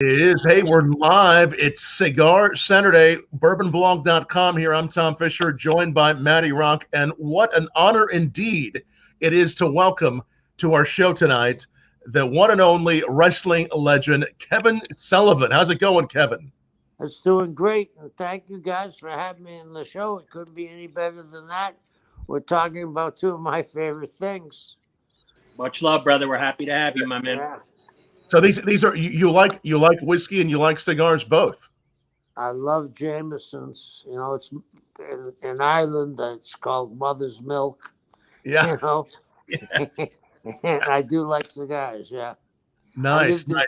It is. Hey, we're live. It's Cigar Saturday, bourbonblog.com here. I'm Tom Fischer, joined by Matty Rock. And what an honor indeed it is to welcome to our show tonight the one and only wrestling legend, Kevin Sullivan. How's it going, Kevin? It's doing great, and thank you guys for having me in the show. It couldn't be any better than that. We're talking about two of my favorite things. Much love, brother. We're happy to have you, my man. Yeah. So these are you like whiskey and you like cigars both. I love Jameson's. You know, it's in Ireland. It's called Mother's Milk. Yeah. You know, Yeah. and I do like cigars. Yeah. Nice. I lived in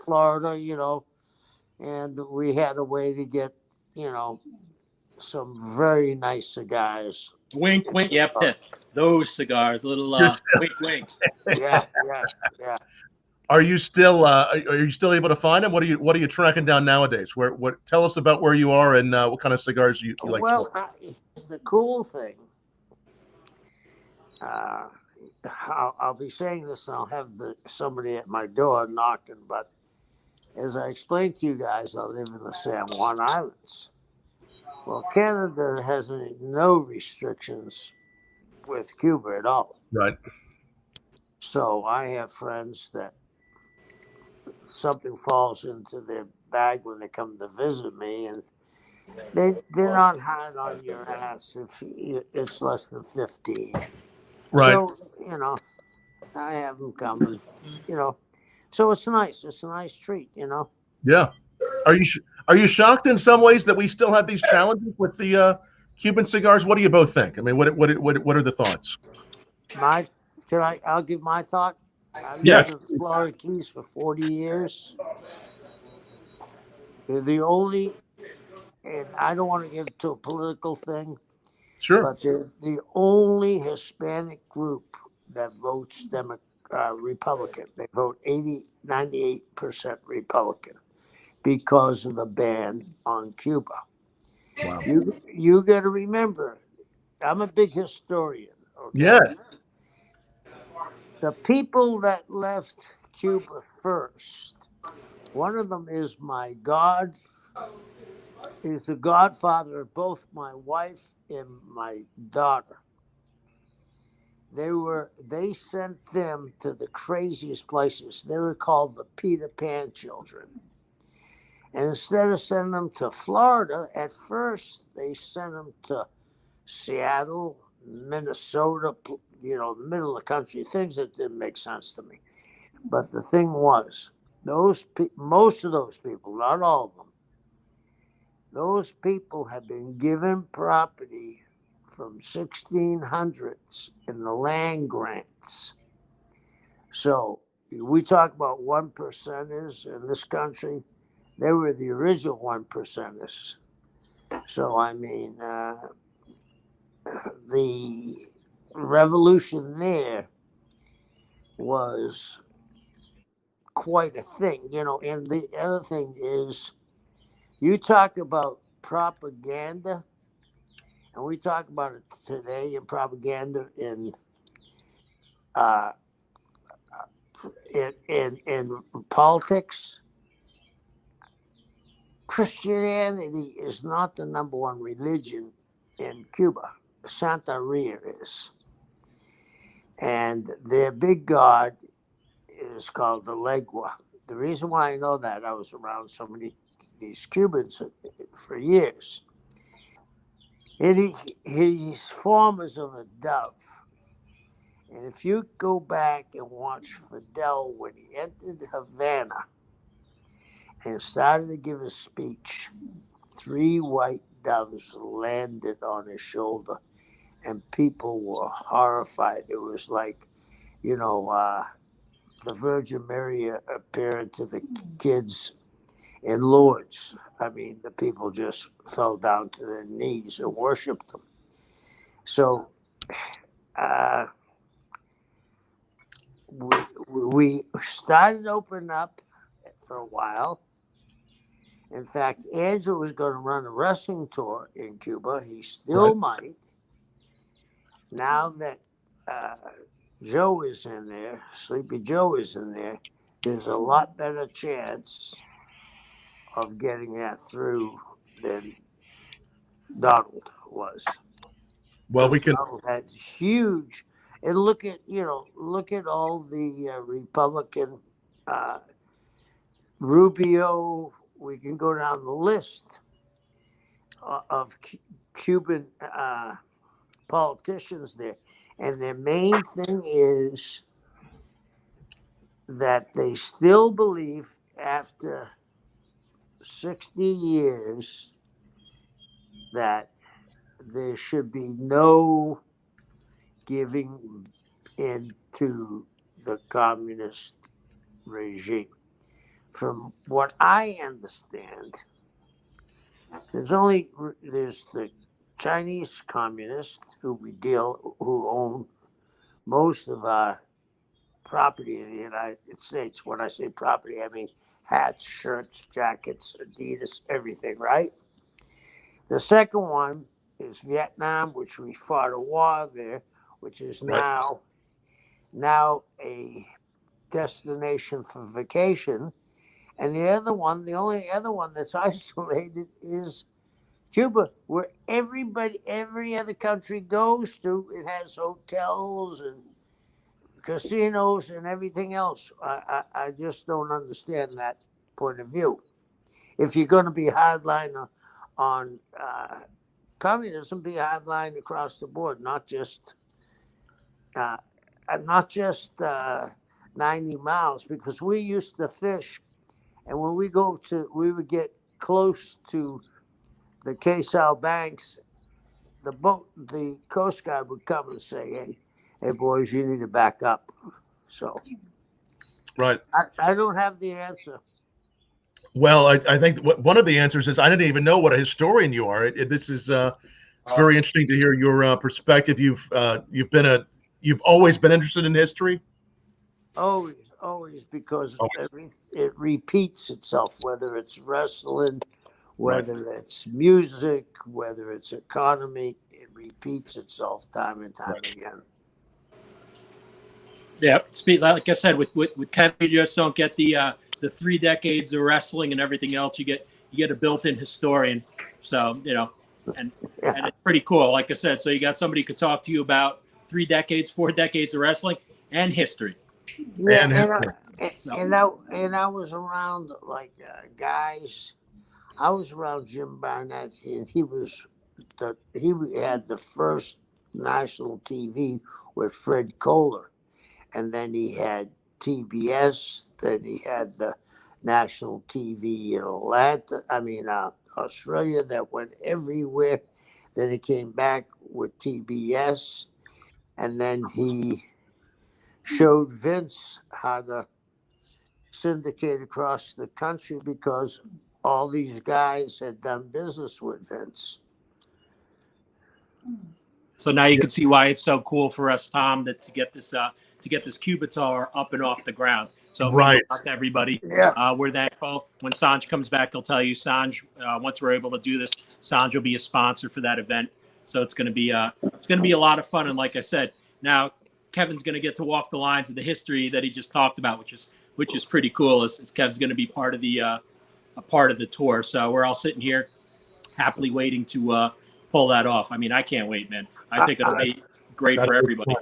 Florida. You know, and we had a way to get some very nice cigars. Wink, wink. Yep, those cigars. Little wink, wink. Yeah. Are you still able to find them? What are you tracking down nowadays? Tell us about where you are and what kind of cigars you like. Well, the cool thing. I'll be saying this, and I'll have somebody at my door knocking. But as I explained to you guys, I live in the San Juan Islands. Well, Canada has no restrictions with Cuba at all. Right. So I have friends that something falls into their bag when they come to visit me, and they're not hard on your ass if it's less than 15. Right. So, I have them coming, so it's nice. It's a nice treat, Yeah. Are you shocked in some ways that we still have these challenges with the Cuban cigars? What do you both think? I mean, what are the thoughts? I'll give my thought. I Yes. lived in Florida Keys for 40 years. They're the only, and I don't want to get into a political thing, Sure. but they're the only Hispanic group that votes Republican. They vote 98% Republican because of the ban on Cuba. Wow. You got to remember, I'm a big historian. Okay? Yes. The people that left Cuba first, one of them is the godfather of both my wife and my daughter. They sent them to the craziest places. They were called the Peter Pan children. And instead of sending them to Florida, at first they sent them to Seattle, Minnesota, the middle of the country, things that didn't make sense to me. But the thing was, most of those people, not all of them, those people have been given property from 1600s in the land grants. So we talk about 1%ers in this country. They were the original 1%ers. So, I mean, the revolution there was quite a thing, and the other thing is you talk about propaganda, and we talk about it today in propaganda in politics. Christianity is not the number one religion in Cuba. Santa Ria is. And their big god is called the Legua. The reason why I know that, I was around so many these Cubans for years. And his form is of a dove. And if you go back and watch Fidel when he entered Havana and started to give a speech, 3 white doves landed on his shoulder, and people were horrified. It was like, the Virgin Mary appearing to the kids in Lourdes. I mean, the people just fell down to their knees and worshipped them. So we started opening up for a while. In fact, Andrew was going to run a wrestling tour in Cuba. He still might. Now that Joe is in there, Sleepy Joe is in there, there's a lot better chance of getting that through than Donald was. Well, we can. Donald had huge, and look at all the Republican Rubio. We can go down the list of Cuban politicians there, and their main thing is that they still believe after 60 years that there should be no giving in to the communist regime. From what I understand, there's the Chinese communists who own most of our property in the United States. When I say property, I mean hats, shirts, jackets, Adidas, everything, right? The second one is Vietnam, which we fought a war there, which is Right. now a destination for vacation. And the only other one that's isolated is Cuba, where every other country goes to. It has hotels and casinos and everything else. I just don't understand that point of view. If you're going to be hardline on communism, be hardline across the board, not just 90 miles, because we used to fish, and when we would get close to the Queso Banks, the Coast Guard would come and say, hey boys, you need to back up. So Right. I don't have the answer. Well, I think one of the answers is I didn't even know what a historian you are. This is it's very interesting to hear your perspective. You've always been interested in history. Always, because it repeats itself, whether it's wrestling, whether it's music, whether it's economy, it repeats itself time and time again. Yeah, like I said, with Kevin, you just don't get the 3 decades of wrestling and everything else. You get a built-in historian. So and it's pretty cool. Like I said, so you got somebody who could talk to you about 3 decades, 4 decades of wrestling and history. Yeah, and I was around guys. I was around Jim Barnett, and he had the first national TV with Fred Kohler, and then he had TBS. Then he had the national TV in Australia that went everywhere. Then he came back with TBS, and then he showed Vince how to syndicate across the country because all these guys had done business with Vince. So now you can see why it's so cool for us, Tom, to get this Cuba tour up and off the ground. So it means a lot to everybody. Yeah. We're thankful. When Sanj comes back, he'll tell you, Sanj, once we're able to do this, Sanj will be a sponsor for that event. So it's going to be a lot of fun. And like I said, now Kevin's going to get to walk the lines of the history that he just talked about, which is pretty cool. As Kev's going to be part of the tour. So we're all sitting here happily waiting to pull that off. I mean, I can't wait, man. I think it'll be great for everybody.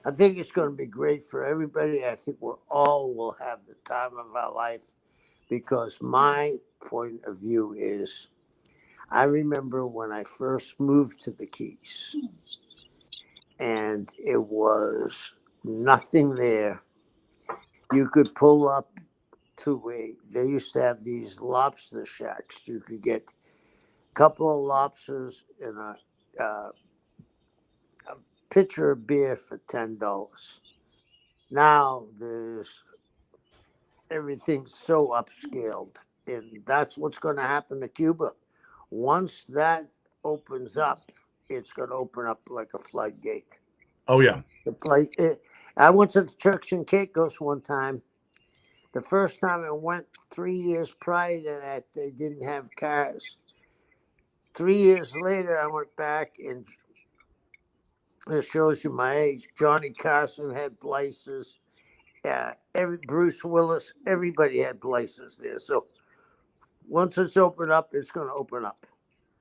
I think it's going to be great for everybody. I think we all will have the time of our life, because my point of view is, I remember when I first moved to the Keys, and it was nothing there. You could pull up they used to have these lobster shacks. You could get a couple of lobsters and a pitcher of beer for $10. Now everything's so upscaled, and that's what's going to happen to Cuba. Once that opens up, it's going to open up like a floodgate. Oh yeah. I went to the Turks and Caicos one time. The first time I went, 3 years prior to that, they didn't have cars. 3 years later, I went back, and it shows you my age. Johnny Carson had places. Bruce Willis, everybody had places there. So Once it's opened up, it's going to open up.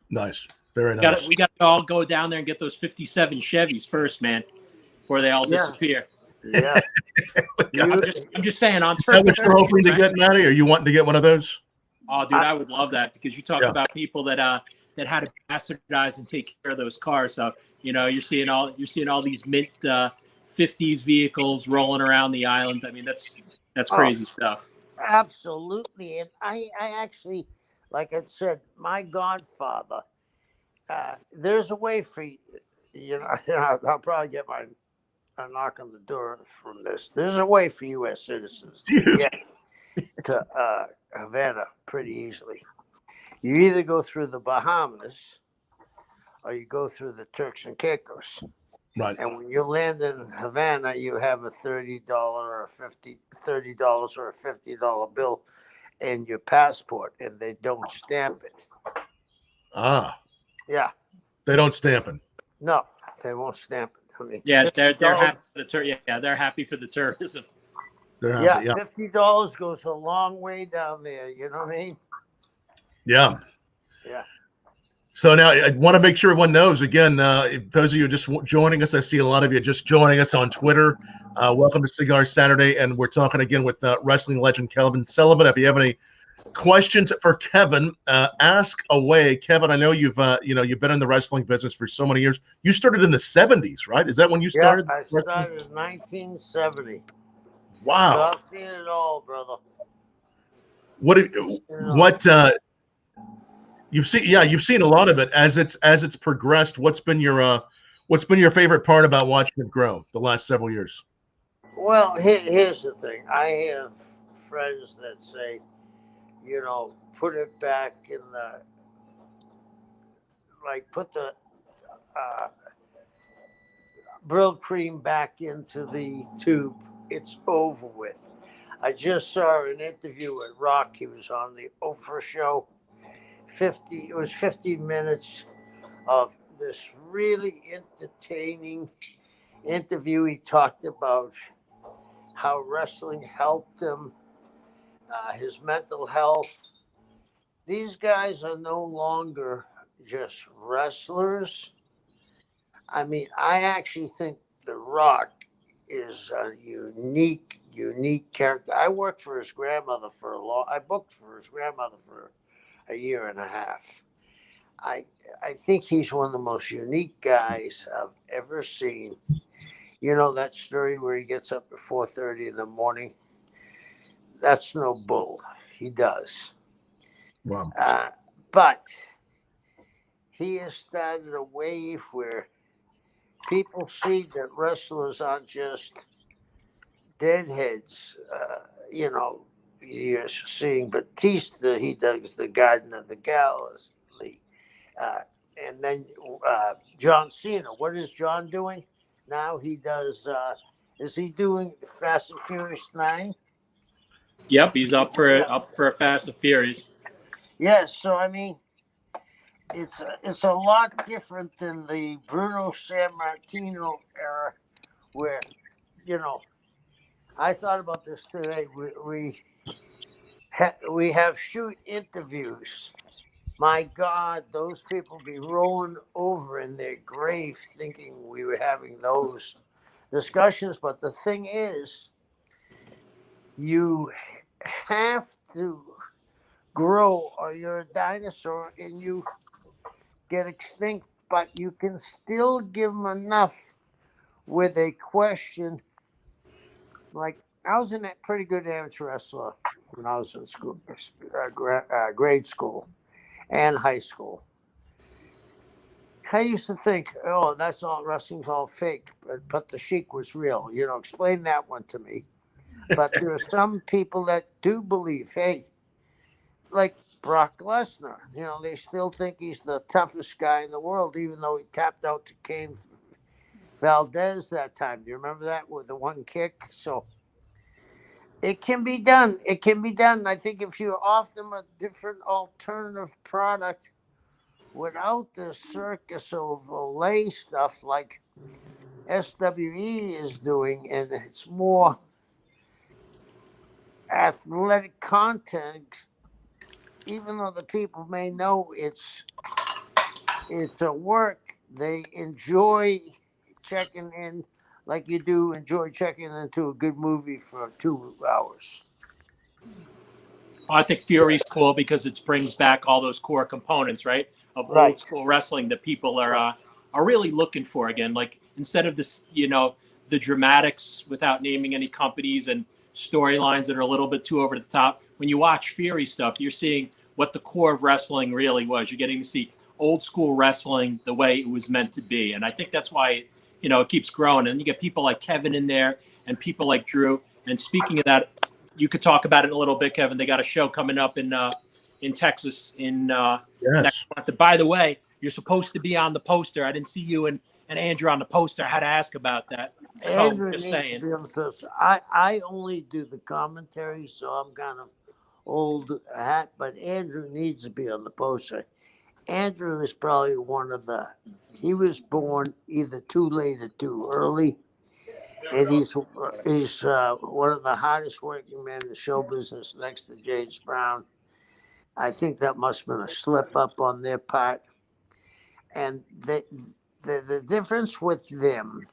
Nice. Very nice. We got to all go down there and get those 57 Chevys first, man, before they all disappear. Yeah. I'm just saying on Is that what you're hoping to get, Matty? Are you wanting to get one of those? Oh, dude, I would love that, because you talk about people that had to bastardize and take care of those cars. So, you're seeing all these mint 50s vehicles rolling around the island. I mean, that's crazy stuff. Absolutely. And I actually, like I said, my godfather, there's a way for you, I'll probably get a knock on the door from this. There's a way for U.S. citizens to get to Havana pretty easily. You either go through the Bahamas or you go through the Turks and Caicos. Right. And when you land in Havana, you have a $30 or a $50 bill in your passport, and they don't stamp it. Ah. Yeah. They don't stamp it. No, they won't stamp it. I mean, yeah, they're happy for they're happy for the tourism. Happy, yeah, $50 goes a long way down there. You know what I mean? Yeah. Yeah. So now I want to make sure everyone knows, again, if those of you just joining us, I see a lot of you just joining us on Twitter. Welcome to Cigar Saturday, and we're talking again with wrestling legend Kevin Sullivan. If you have any questions for Kevin, ask away. Kevin, I know you've been in the wrestling business for so many years. You started in the 70s, right? Is that when you started? Yeah, I started in 1970. Wow. So I've seen it all, brother. You've seen a lot of it as it's progressed. What's been your favorite part about watching it grow the last several years? Well, here's the thing. I have friends that say, put it back in put the Brill cream back into the tube. It's over with. I just saw an interview with Rock. He was on the Oprah show. It was 15 minutes of this really entertaining interview. He talked about how wrestling helped him, his mental health. These guys are no longer just wrestlers. I mean, I actually think The Rock is a unique character. I worked for his grandmother I booked for his grandmother for a year and a half. I think he's one of the most unique guys I've ever seen. You know that story where he gets up at 4:30 in the morning? That's no bull. He does. Wow. But he has started a wave where people see that wrestlers aren't just deadheads. You're seeing Batista, he does the Garden of the Galaxy. And then John Cena. What is John doing? Now he does, is he doing Fast and Furious 9? Yep, he's up for a Fast and Furious. Yes, so I mean, it's a lot different than the Bruno Sammartino era, where, I thought about this today. We have shoot interviews. My God, those people be rolling over in their grave thinking we were having those discussions. But the thing is, you have to grow or you're a dinosaur and you get extinct, but you can still give them enough with a question. Like, I was in a pretty good amateur wrestler when I was in school, grade school and high school. I used to think, oh, that's all, wrestling's all fake, but the Sheik was real. Explain that one to me. But there are some people that do believe, hey, like Brock Lesnar, they still think he's the toughest guy in the world, even though he tapped out to Cain Valdez that time. Do you remember that with the one kick? So it can be done. It can be done. I think if you offer them a different alternative product without the circus of Olay stuff like SWE is doing, and it's more athletic content, even though the people may know it's a work, they enjoy checking in like you do enjoy checking into a good movie for 2 hours. I think Fury's cool because it brings back all those core components, right, of Right. old school wrestling that people are really looking for again. Like instead of this, the dramatics without naming any companies and storylines that are a little bit too over the top. When you watch Fury stuff, you're seeing what the core of wrestling really was. You're getting to see old school wrestling the way it was meant to be, and I think that's why it keeps growing. And you get people like Kevin in there and people like Drew. And speaking of that, you could talk about it a little bit, Kevin. They got a show coming up in Texas next month. By the way, you're supposed to be on the poster. I didn't see you and Andrew on the poster. I had to ask about that. Andrew needs to be on the poster. I only do the commentary, so I'm kind of old hat, but Andrew needs to be on the poster. Andrew is probably he was born either too late or too early. And he's one of the hardest working men in the show business next to James Brown. I think that must have been a slip up on their part. And the difference with them,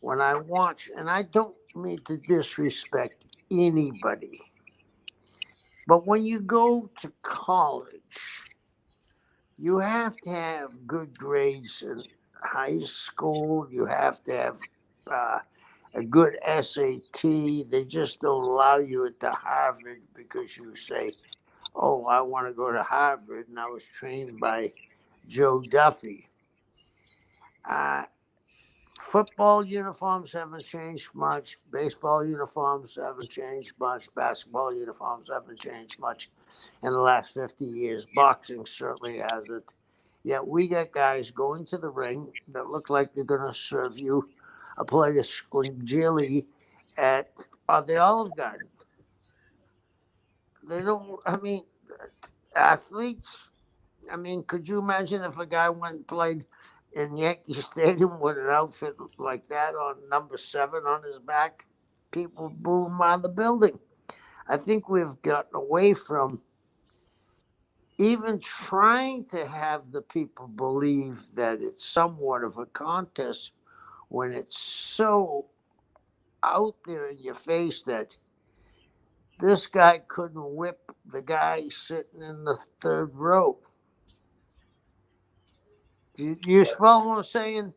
when I watch, and I don't mean to disrespect anybody, but when you go to college, you have to have good grades in high school. You have to have a good SAT. They just don't allow you into Harvard because you say, oh, I want to go to Harvard, and I was trained by Joe Duffy. Football uniforms haven't changed much. Baseball uniforms haven't changed much. Basketball uniforms haven't changed much in the last 50 years. Boxing certainly hasn't. Yet we got guys going to the ring that look like they're going to serve you a plate of squingili at the Olive Garden. They don't, athletes, could you imagine if a guy went and played in Yankee Stadium with an outfit like that on number 7 on his back? People boo him out of the building. I think we've gotten away from even trying to have the people believe that it's somewhat of a contest when it's so out there in your face that this guy couldn't whip the guy sitting in the 3rd row. You follow what I'm saying?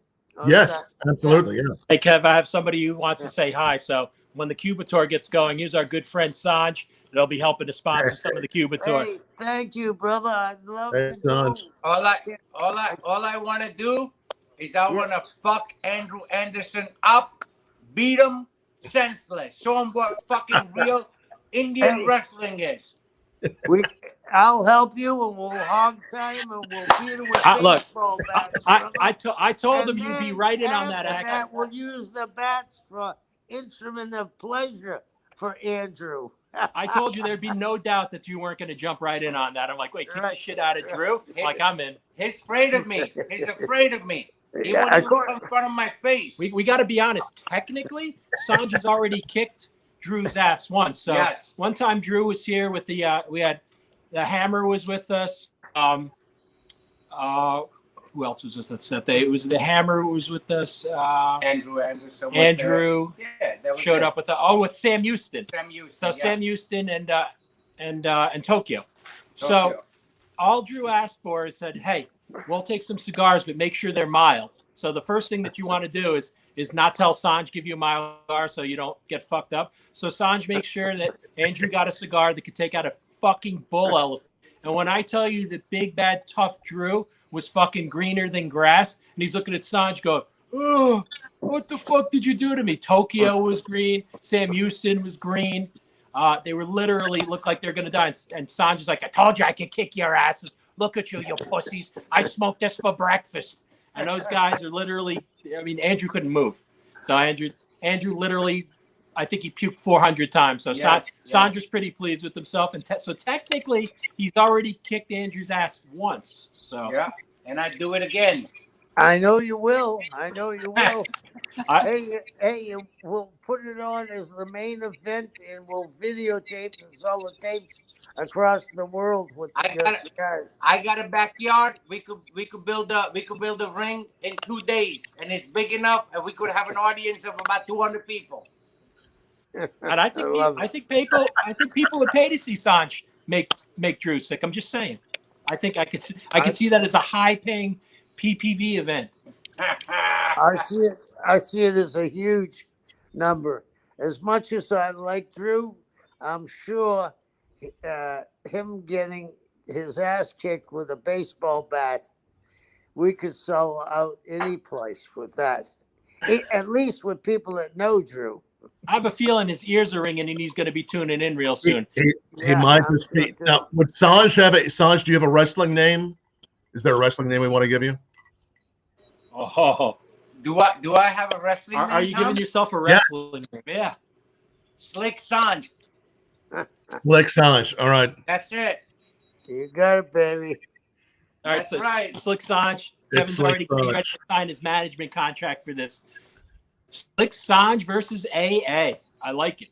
Yes, absolutely. Yeah. Hey, Kev, I have somebody who wants to say hi. So when the Cubator gets going, here's our good friend Sanj. They'll be helping to sponsor some of the Cubator. Hey, thank you, brother. I'd love to Sanj. go. All I want to do is I want to fuck Andrew Anderson up, beat him senseless, show him what fucking real Indian wrestling is. I'll help you, and we'll hog tie him, and we'll beat him with baseball bats. I told him you'd be right in on that act. We'll use the bats for instrument of pleasure for Andrew. I told you there'd be no doubt that you weren't going to jump right in on that. I'm like, wait, keep the shit out of Drew. I'm in. He's afraid of me. He's afraid of me. He won't even come in front of my face. We got to be honest. Technically, Sanj has already kicked Drew's ass once. So one time Drew was here with we had the Hammer was with us. Who else was with us that day? It was the Hammer was with us. Andrew Anderson. Andrew showed up with with Sam Houston. So Sam Houston and Tokyo. So all Drew asked for is said, hey, we'll take some cigars, but make sure they're mild. So the first thing that you want to do is not tell Sanj give you a mild cigar so you don't get fucked up. So Sanj makes sure that Andrew got a cigar that could take out a fucking bull elephant. And when I tell you that big bad tough Drew was fucking greener than grass, and he's looking at Sanj going, oh, what the fuck did you do to me? Tokyo was green. Sam Houston was green. They were literally looked like they're going to die. And Sanj is like, I told you I could kick your asses. Look at you, you pussies. I smoked this for breakfast. And those guys are literally, Andrew couldn't move. So Andrew literally, I think he puked 400 times. So Sandra's pretty pleased with himself. And so technically, he's already kicked Andrew's ass once. So and I'd do it again. I know you will. I know you will. I, Hey, we'll put it on as the main event, and we'll videotape and sell the tapes across the world with the cigars. I got a backyard. We could build a ring in 2 days, and it's big enough, and we could have an audience of about 200 people. and I think people would pay to see Sanj make Drew sick. I'm just saying. I think I could see that as a high paying PPV event. I see it as a huge number. As much as I like Drew, I'm sure him getting his ass kicked with a baseball bat, we could sell out any place with that. At least with people that know Drew. I have a feeling his ears are ringing and he's going to be tuning in real soon. He might just be. Now, would Sanj have Sanj, do you have a wrestling name? Is there a wrestling name we want to give you? Oh, do I have a wrestling name? Are you giving yourself a wrestling name? Yeah. Slick Sanj. Slick Sanj. All right. That's it. You got it, baby. All right. That's So right. Slick Sanj. Kevin's already ready to sign his management contract for this. Slick Sanj versus AA. I like it.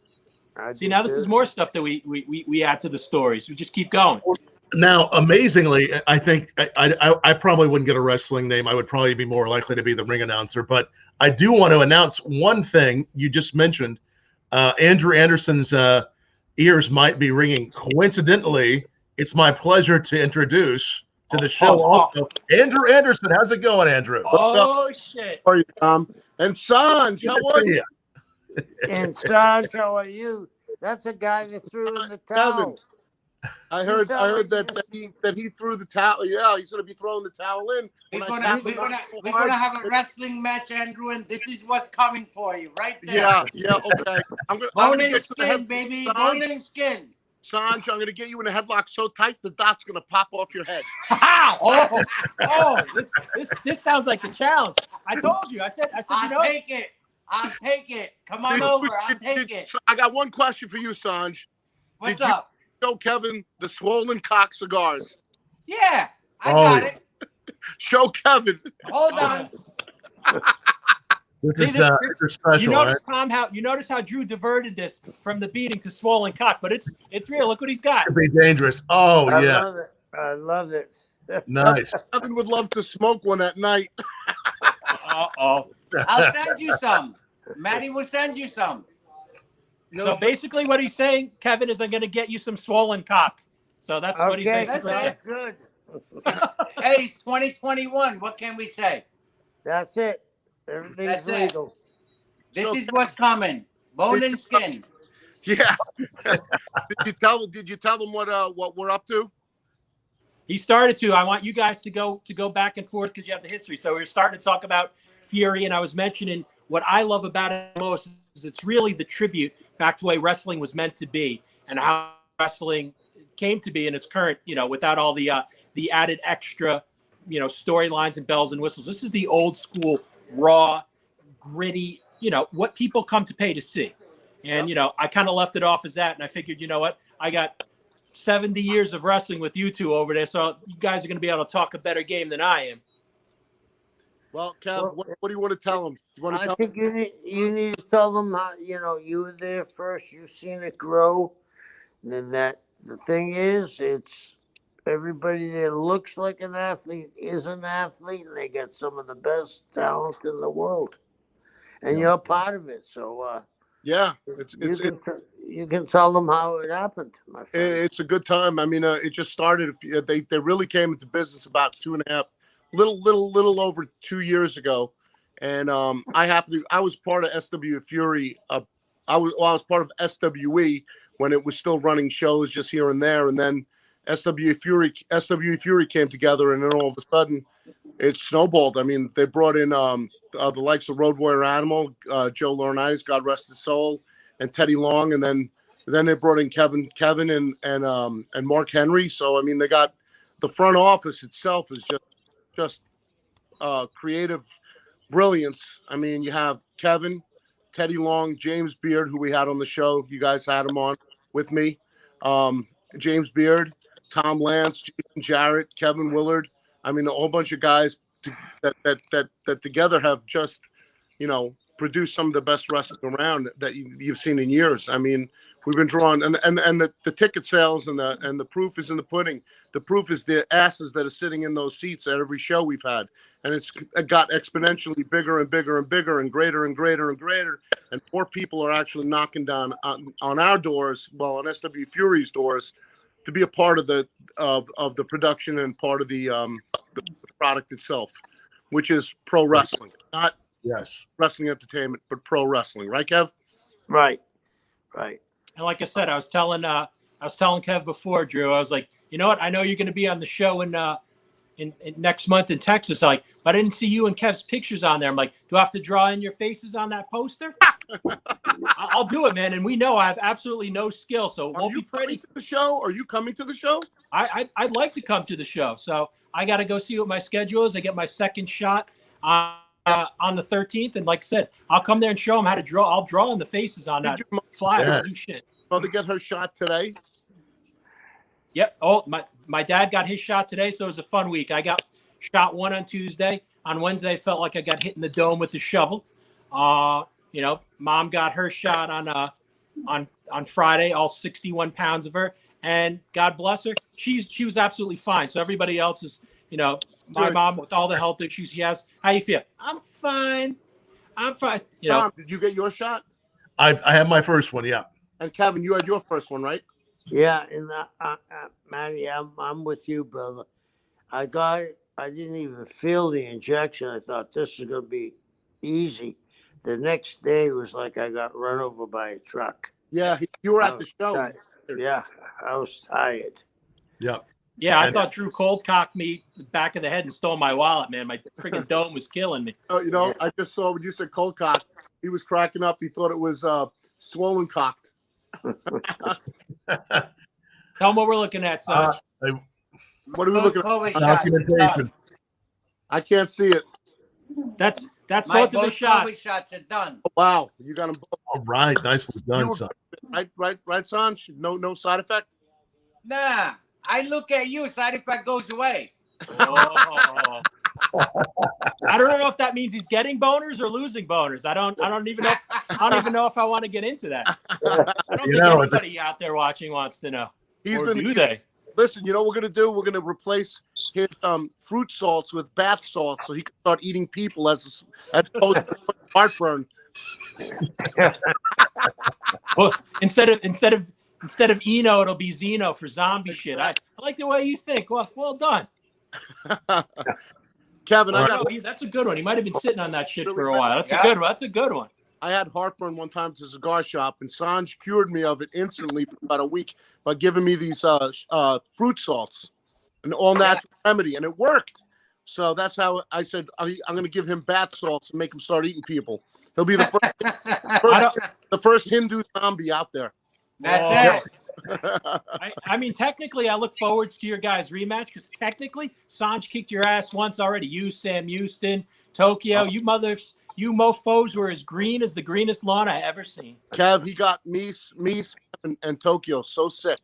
See, now this is more stuff that we add to the stories. We just keep going. Now, amazingly, I think I probably wouldn't get a wrestling name. I would probably be more likely to be the ring announcer. But I do want to announce one thing you just mentioned. Andrew Anderson's ears might be ringing. Coincidentally, it's my pleasure to introduce to the show also Andrew Anderson. How's it going, Andrew? Oh, shit. How are you, Tom? And Sanj, how are you? And Sanj, how are you? That's a guy that threw in the towel. I heard that he threw the towel. Yeah, he's going to be throwing the towel in. We're gonna have a wrestling match, Andrew, and this is what's coming for you right there. Yeah, okay. I'm Bone gonna and get skin, baby. Bone and skin. Sanj, I'm going to get you in a headlock so tight the dot's going to pop off your head. This sounds like a challenge. I told you. I said, I'll take it. I'll take it. Come on over. I'll take it. I got one question for you, Sanj. What's up? Show Kevin the swollen cock cigars. Yeah, I got it. Show Kevin. Hold on. This is special. You notice, right? Tom, you notice how Drew diverted this from the beating to swollen cock, but it's real. Look what he's got. It could be dangerous. Oh, yeah. I love it. Nice. Kevin would love to smoke one at night. Uh-oh. I'll send you some. Matty will send you some. So basically what he's saying, Kevin, is I'm going to get you some swollen cock. So that's what he's basically saying. That's good. Hey, it's 2021. What can we say? That's it. Everything's legal. This is what's coming. Bone and skin. Yeah. Did you tell them what we're up to? He started to. I want you guys to go back and forth because you have the history. So we're starting to talk about Fury, and I was mentioning what I love about it most is it's really the tribute back to the way wrestling was meant to be and how wrestling came to be in its current, without all the added extra, storylines and bells and whistles. This is the old school, raw, gritty, what people come to pay to see. And, I kind of left it off as that. And I figured, you know what? I got 70 years of wrestling with you two over there. So you guys are going to be able to talk a better game than I am. Well, Kev, what do you want to tell them? I think you need to tell them how, you were there first. You've seen it grow. And then the thing is, it's everybody that looks like an athlete is an athlete, and they got some of the best talent in the world. And you're part of it. So, yeah, you can tell them how it happened, my friend. It's a good time. I mean, it just started. They really came into business about 2.5, little over 2 years ago, and I was part of SW Fury. I was part of SWE when it was still running shows just here and there, and then SW Fury came together, and then all of a sudden it snowballed. I mean, they brought in the likes of Road Warrior Animal, Joe Laurinaitis, God rest his soul, and Teddy Long, and then they brought in Kevin and Mark Henry. So I mean, they got the front office itself is just creative brilliance. I mean, you have Kevin, Teddy Long, James Beard, who we had on the show. You guys had him on with me. James Beard, Tom Lance, Jason Jarrett, Kevin Willard. I mean, a whole bunch of guys that together have just, produced some of the best wrestling around that you've seen in years. I mean, we've been drawing, and the ticket sales and the proof is in the pudding. The proof is the asses that are sitting in those seats at every show we've had, and it got exponentially bigger and bigger and bigger and greater and greater and greater, and more people are actually knocking down on our doors, well, on SW Fury's doors, to be a part of the production and part of the product itself, which is pro wrestling, not wrestling entertainment, but pro wrestling, right, Kev? Right. And like I said, I was telling Kev before, Drew, I was like, you know what? I know you're going to be on the show in next month in Texas. But I didn't see you and Kev's pictures on there. I'm like, do I have to draw in your faces on that poster? I'll do it, man. And we know I have absolutely no skill, so it won't be pretty. To the show? Are you coming to the show? I'd like to come to the show, so I got to go see what my schedule is. I get my second shot on the 13th, and like I said, I'll come there and show them how to draw. I'll draw in the faces on that flyer. Yeah. Do shit. Mother get her shot today? Yep. Oh, my dad got his shot today, so it was a fun week. I got shot 1 on Tuesday. On Wednesday, I felt like I got hit in the dome with the shovel. Mom got her shot on Friday, all 61 pounds of her, and God bless her, she was absolutely fine. So everybody else is, my mom with all the health issues she has. How you feel? I'm fine. Tom, did you get your shot? I have my first one. Yeah. And Kevin, you had your first one, right? Yeah, and Matty, I'm with you, brother. I didn't even feel the injection. I thought this is gonna be easy. The next day was like I got run over by a truck. Yeah, you were at the show. Tired. Yeah, I was tired. Yeah. Yeah, I thought Drew cold cocked me the back of the head and stole my wallet, man. My freaking dome was killing me. Oh, I just saw when you said cold cocked, he was cracking up. He thought it was swollen cocked. Tell them what we're looking at, son. What are we looking at? Documentation. I can't see it. That's My both of the shots. COVID shots are done. Oh, wow, you got them both. All right. Nicely done, son. Right, Sanj? No side effect? Nah, I look at you, side effect goes away. Oh. I don't know if that means he's getting boners or losing boners. I don't even know if I want to get into that. I don't think anybody out there watching wants to know. Do they? Listen, you know what we're gonna do? We're gonna replace his fruit salts with bath salts so he can start eating people as opposed to heartburn. Well, instead of Eno, it'll be Zeno for zombie shit. I like the way you think. Well done. Kevin, that's a good one. He might have been sitting on that shit for a while. That's a good one. That's a good one. I had heartburn one time to a cigar shop, and Sanj cured me of it instantly for about a week by giving me these fruit salts, an all-natural remedy, and it worked. So that's how I said I'm going to give him bath salts and make him start eating people. He'll be the first Hindu zombie out there. That's it. I mean, technically, I look forward to your guys' rematch because technically, Sanj kicked your ass once already. You, Sam Houston, Tokyo, you mofos were as green as the greenest lawn I ever seen. Kev, he got me, and Tokyo so sick.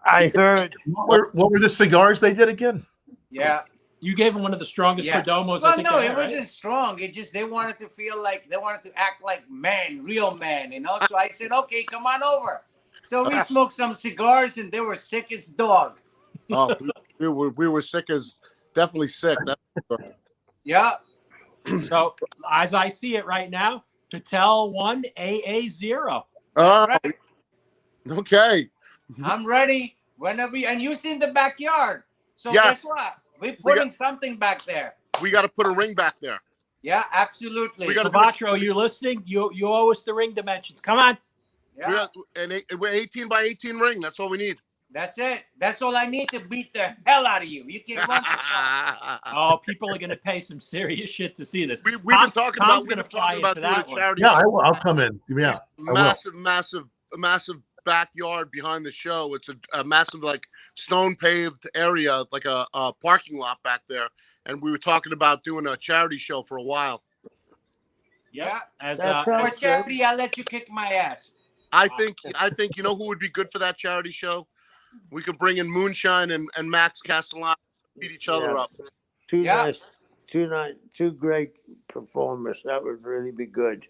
I heard. What were the cigars they did again? Yeah. You gave him one of the strongest Perdomos. Well, no, it wasn't strong. It just they wanted to act like real man, So I said, okay, come on over. So we smoked some cigars, and they were sick as dog. Oh, we were sick as definitely sick. That's for sure. Yeah. So as I see it right now, Patel 1, AA 0. Right. Okay. I'm ready whenever. And you see in the backyard. So yes. Guess what? We're putting something back there. We got to put a ring back there. Yeah, absolutely. Cavatro, you listening? You owe us the ring dimensions. Come on. Yeah. We're 18 by 18 ring. That's all we need. That's it. That's all I need to beat the hell out of you. You can run. Oh, people are going to pay some serious shit to see this. We've been talking about doing a charity. Yeah, I'll come in. Yeah, massive backyard behind the show. It's a massive stone paved area, like a parking lot back there. And we were talking about doing a charity show for a while. Yeah. For charity, I'll let you kick my ass. I think you know who would be good for that charity show? We could bring in Moonshine and Max Castellano, beat each other up. Two two great performers. That would really be good.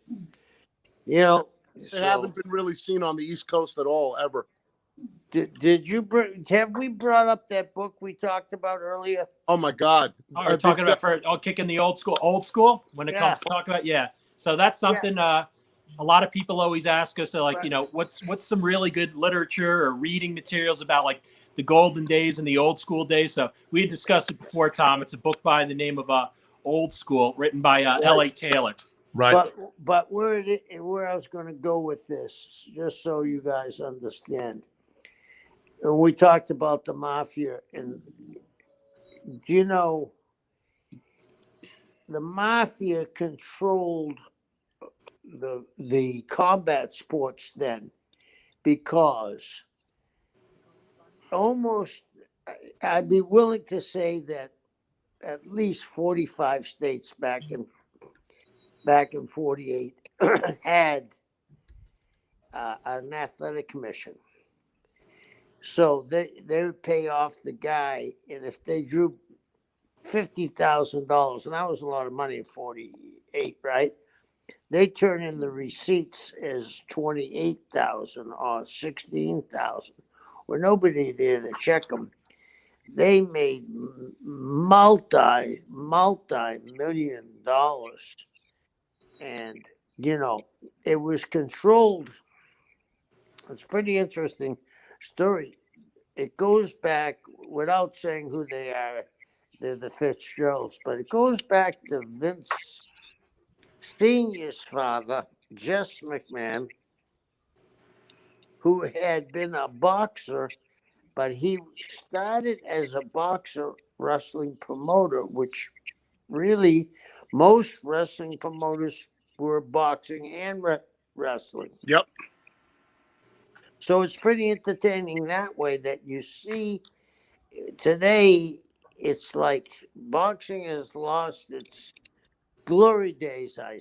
You know, They haven't been really seen on the East Coast at all ever. Did you have we brought up that book we talked about earlier? Oh my God! We're talking about kicking the old school when it comes to talk about So that's something a lot of people always ask us. Like, you know, what's some really good literature or reading materials about like the golden days and the old school days. So we had discussed it before, Tom. It's a book by the name of Old School, written by L.A. Taylor. Right. But where I was going to go with this, just so you guys understand, and we talked about the mafia, and do you know the mafia controlled the combat sports then, because almost I'd be willing to say that at least 45 states back in 48 had an athletic commission. So they would pay off the guy, and if they drew $50,000, and that was a lot of money in 48, right? They turn in the receipts as 28,000 or 16,000, where nobody there to check them. They made multi-million dollars, and you know it was controlled. It's a pretty interesting story. It goes back, without saying who they are, they're the Fitzgeralds, but it goes back to Vince Sr.'s father, Jess McMahon, who had been a boxer, but he started as a boxer wrestling promoter, which really most wrestling promoters were boxing and wrestling. Yep. So it's pretty entertaining that way, that you see today. It's like boxing has lost its glory days. I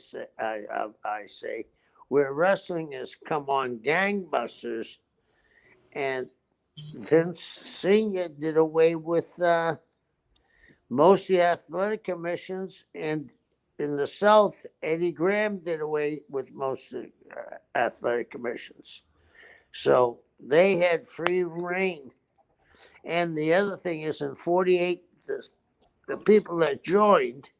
say, where wrestling has come on gangbusters, and Vince Sr. did away with most of the athletic commissions, and in the South, Eddie Graham did away with most of the athletic commissions. So they had free reign. And the other thing is, in 48, the people that joined,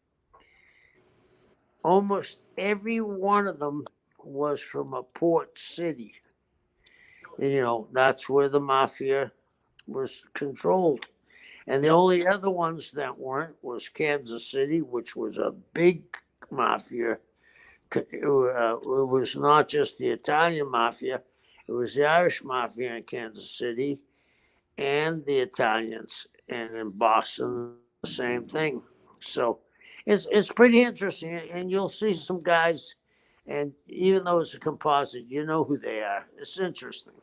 almost every one of them was from a port city. And, you know, that's where the mafia was controlled. And the only other ones that weren't was Kansas City, which was a big mafia. It was not just the Italian mafia. It was the Irish mafia in Kansas City and the Italians. And in Boston, the same thing. So it's pretty interesting. And you'll see some guys, and even though it's a composite, you know who they are. It's interesting.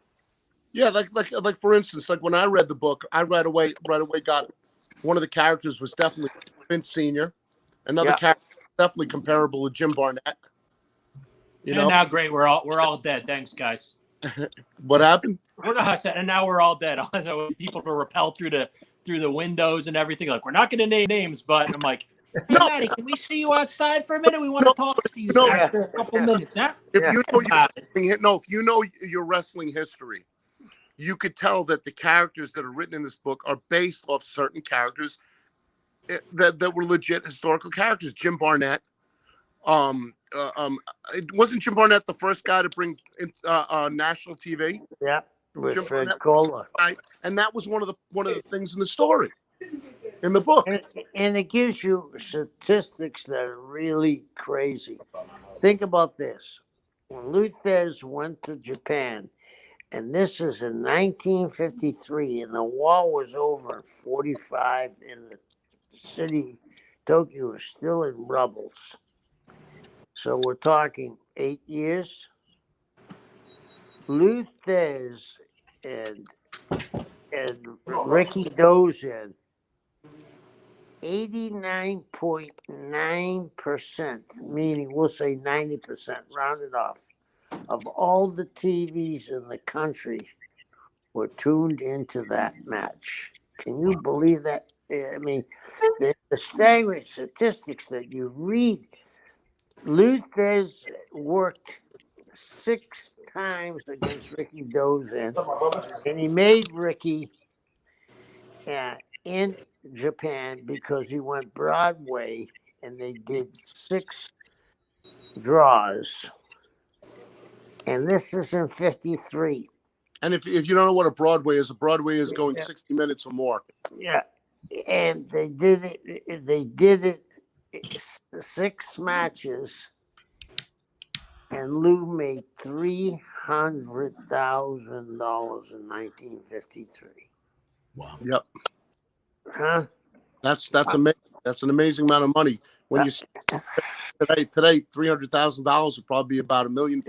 Yeah, like for instance, like when I read the book, I right away got one of the characters was definitely Vince Sr. Another character definitely comparable to Jim Barnett. You know, now great, we're all dead. Thanks, guys. What happened? And now we're all dead. People were repelled through the windows and everything. Like, we're not going to name names, but I'm like, hey, Matty, can we see you outside for a minute? We want to talk to you for a couple minutes, huh? If you know your wrestling history, you could tell that the characters that are written in this book are based off certain characters that were legit historical characters. Jim Barnett. It wasn't Jim Barnett the first guy to bring national TV. Yeah, with Fred Cola. And that was one of the things in the story, in the book. And it gives you statistics that are really crazy. Think about this: when Lou Thesz went to Japan, and this is in 1953, and the war was over in 45, and the city Tokyo was still in rubbles. So we're talking 8 years. Lou Thesz and Ricky Dozan, 89.9%, meaning we'll say 90%, rounded off, of all the TVs in the country were tuned into that match. Can you believe that? I mean, the staggering statistics that you read. Lou Thesz worked 6 times against Ricky Dozan, and he made Ricky in Japan because he went Broadway, and they did 6 draws. And this is in 53. And if you don't know what a Broadway is going 60 minutes or more. Yeah. And they did it 6 matches, and Lou made $300,000 in 1953. Wow. Yep. Huh? That's amazing. That's an amazing amount of money. When you today $300,000 would probably be about $1.5 million.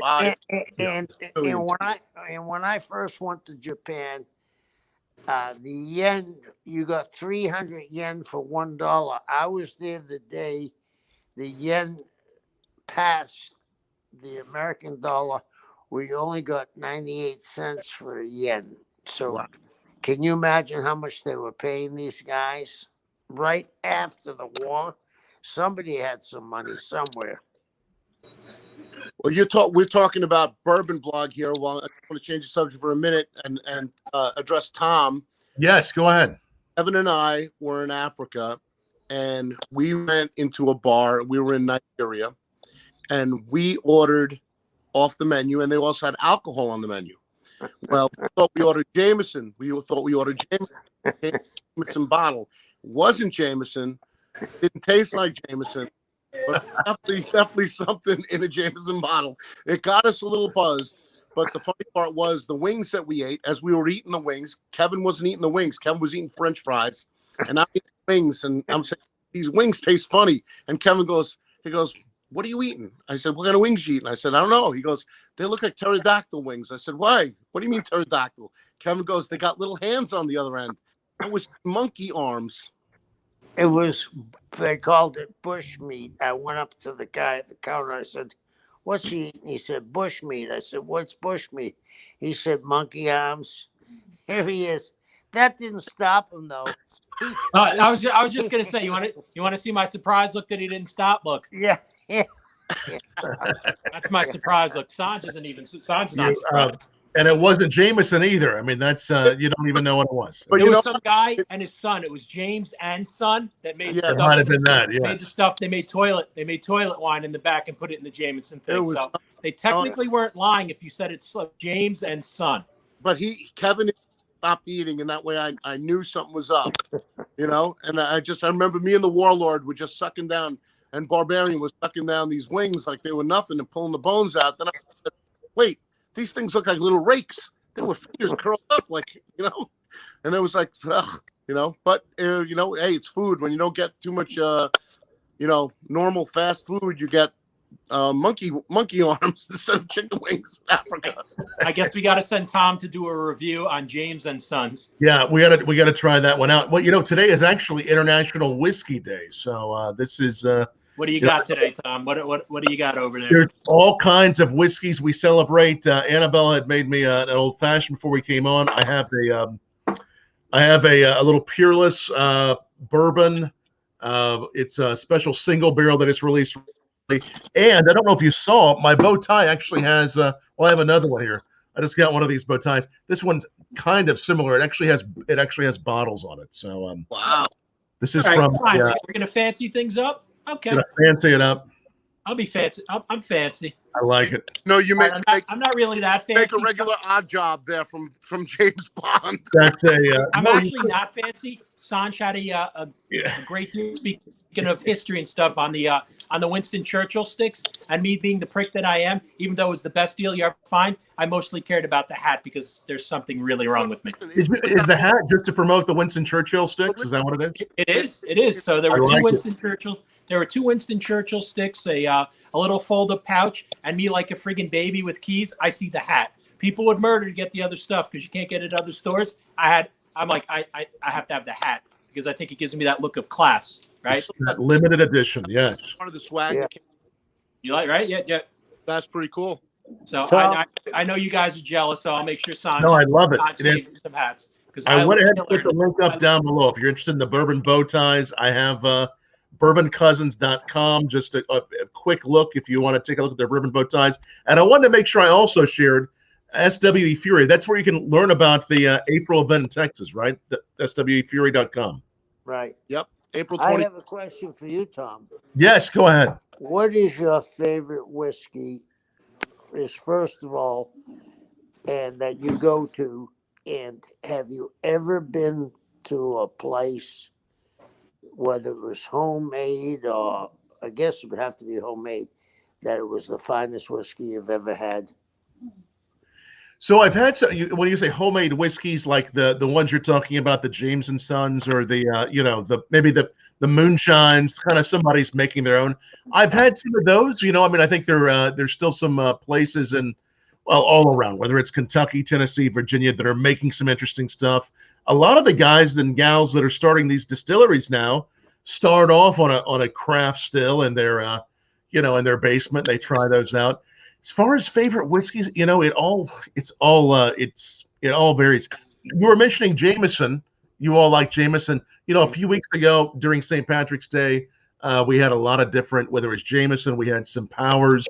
And when I first went to Japan, the yen, you got 300 yen for $1. I was there the day the yen passed the American dollar. We only got 98 cents for a yen. So Wow. Can you imagine how much they were paying these guys right after the war? Somebody had some money somewhere. Well, we're talking about Bourbon Blog here. Well, I want to change the subject for a minute and address Tom. Yes, go ahead. Evan and I were in Africa, and we went into a bar. We were in Nigeria, and we ordered off the menu, and they also had alcohol on the menu. Well, we thought we ordered Jameson. We thought we ordered Jameson bottle. Wasn't Jameson. Didn't taste like Jameson. But definitely something in a Jameson bottle. It got us a little buzzed. But the funny part was the wings that we ate, as we were eating the wings, Kevin wasn't eating the wings. Kevin was eating French fries. And I'm eating wings. And I'm saying, these wings taste funny. And Kevin goes, what are you eating? I said, what kind of wings you eating? I said, I don't know. He goes, they look like pterodactyl wings. I said, why? What do you mean pterodactyl? Kevin goes, they got little hands on the other end. It was monkey arms. They called it bush meat. I went up to the guy at the counter. I said, what's he eating? He said, bush meat. I said, what's bush meat? He said, monkey arms. Here he is. That didn't stop him, though. I was just gonna say, you want to see my surprise look that he didn't stop? Look. Yeah. That's my surprise look. Sanj not surprised. And it wasn't Jameson either. I mean, that's you don't even know what it was. But it was some guy and his son. It was James and son that made the stuff. It might have been that. Yeah. Made the stuff. They made toilet wine in the back and put it in the Jameson thing. So they technically weren't lying if you said it's James and son. But Kevin stopped eating, and that way I knew something was up. And I remember me and the Warlord were just sucking down, and Barbarian was sucking down these wings like they were nothing and pulling the bones out. Then I said, wait. These things look like little rakes. They were fingers curled up, and it was like, ugh, But hey, it's food. When you don't get too much, normal fast food, you get monkey arms instead of chicken wings in Africa. I guess we got to send Tom to do a review on James and Sons. Yeah, we gotta try that one out. Well, today is actually International Whiskey Day, so this is. What do you got today, Tom? What do you got over there? There's all kinds of whiskeys we celebrate. Annabella had made me an old fashioned before we came on. I have a little Peerless bourbon. It's a special single barrel that is released. And I don't know if you saw, my bow tie actually has. I have another one here. I just got one of these bow ties. This one's kind of similar. It actually has bottles on it. So wow. This is from. Fine. We're gonna fancy things up. Okay. Gonna fancy it up. I'll be fancy. I'm fancy. I like it. No, you make. I'm not really that fancy. Make a regular odd job there from James Bond. That's a. I'm actually not fancy. Sanj had a great deal. Speaking of history and stuff on the Winston Churchill sticks, and me being the prick that I am, even though it was the best deal you ever find, I mostly cared about the hat because there's something really wrong with me. Is the hat just to promote the Winston Churchill sticks? Is that what it is? It is. It is. So there were two Winston Churchills. There were 2 Winston Churchill sticks, a little fold-up pouch, and me like a friggin' baby with keys. I see the hat. People would murder to get the other stuff because you can't get it at other stores. I'm like, I have to have the hat because I think it gives me that look of class, right? It's that limited edition, yes. Part of the swag. Yeah. You like, right? Yeah. That's pretty cool. So I know you guys are jealous, so I'll make sure Sanj. No, I love it. Saves you some hats. Because I went ahead and put the link up down below. If you're interested in the bourbon bow ties, I have bourboncousins.com. Just a quick look if you want to take a look at their bourbon bow ties. And I wanted to make sure I also shared SWE Fury. That's where you can learn about the April event in Texas, right? The SWEfury.com. Right. Yep. April 20. I have a question for you, Tom. Yes, go ahead. What is your favorite whiskey? Is first of all, and that you go to, and have you ever been to a place, whether it was homemade or I guess it would have to be homemade, that it was the finest whiskey you've ever had? So I've had some. When you say homemade whiskeys, like the ones you're talking about, the James and Sons, or the maybe the moonshines, kind of somebody's making their own. I've had some of those. I mean, I think there's still some places all around, whether it's Kentucky, Tennessee, Virginia, that are making some interesting stuff. A lot of the guys and gals that are starting these distilleries now start off on a craft still in their in their basement. They try those out. As far as favorite whiskeys, it all varies. You were mentioning Jameson. You all like Jameson. A few weeks ago during St. Patrick's Day, we had a lot of different, whether it's Jameson, we had some Powers.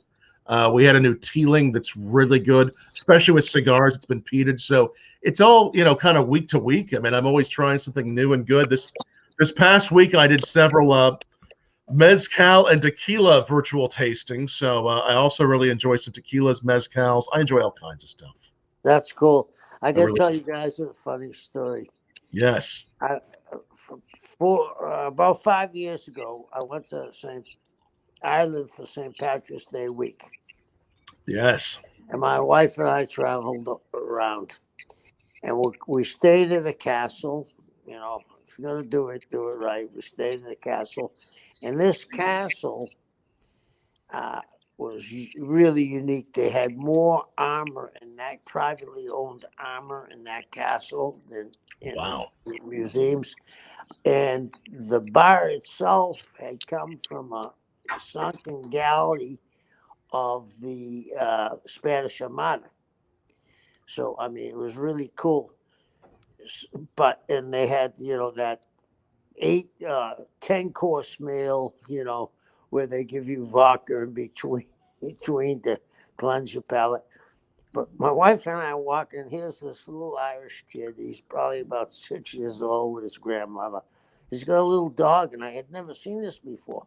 We had a new Teeling that's really good, especially with cigars. It's been peated. So it's all, kind of week to week. I mean, I'm always trying something new and good. This past week, I did several mezcal and tequila virtual tastings. So I also really enjoy some tequilas, mezcals. I enjoy all kinds of stuff. That's cool. I got to tell you guys a funny story. Yes. About 5 years ago, I went to St. Ireland for St. Patrick's Day week. Yes. And my wife and I traveled around. And we stayed at a castle. If you're going to do it right. We stayed in the castle. And this castle was really unique. They had more armor in that privately owned armor in that castle than in the museums. And the bar itself had come from a sunken galley of the Spanish Armada. So, I mean, it was really cool. And they had, that 10-course meal, where they give you vodka in between to cleanse your palate. But my wife and I walk in. Here's this little Irish kid. He's probably about 6 years old with his grandmother. He's got a little dog, and I had never seen this before.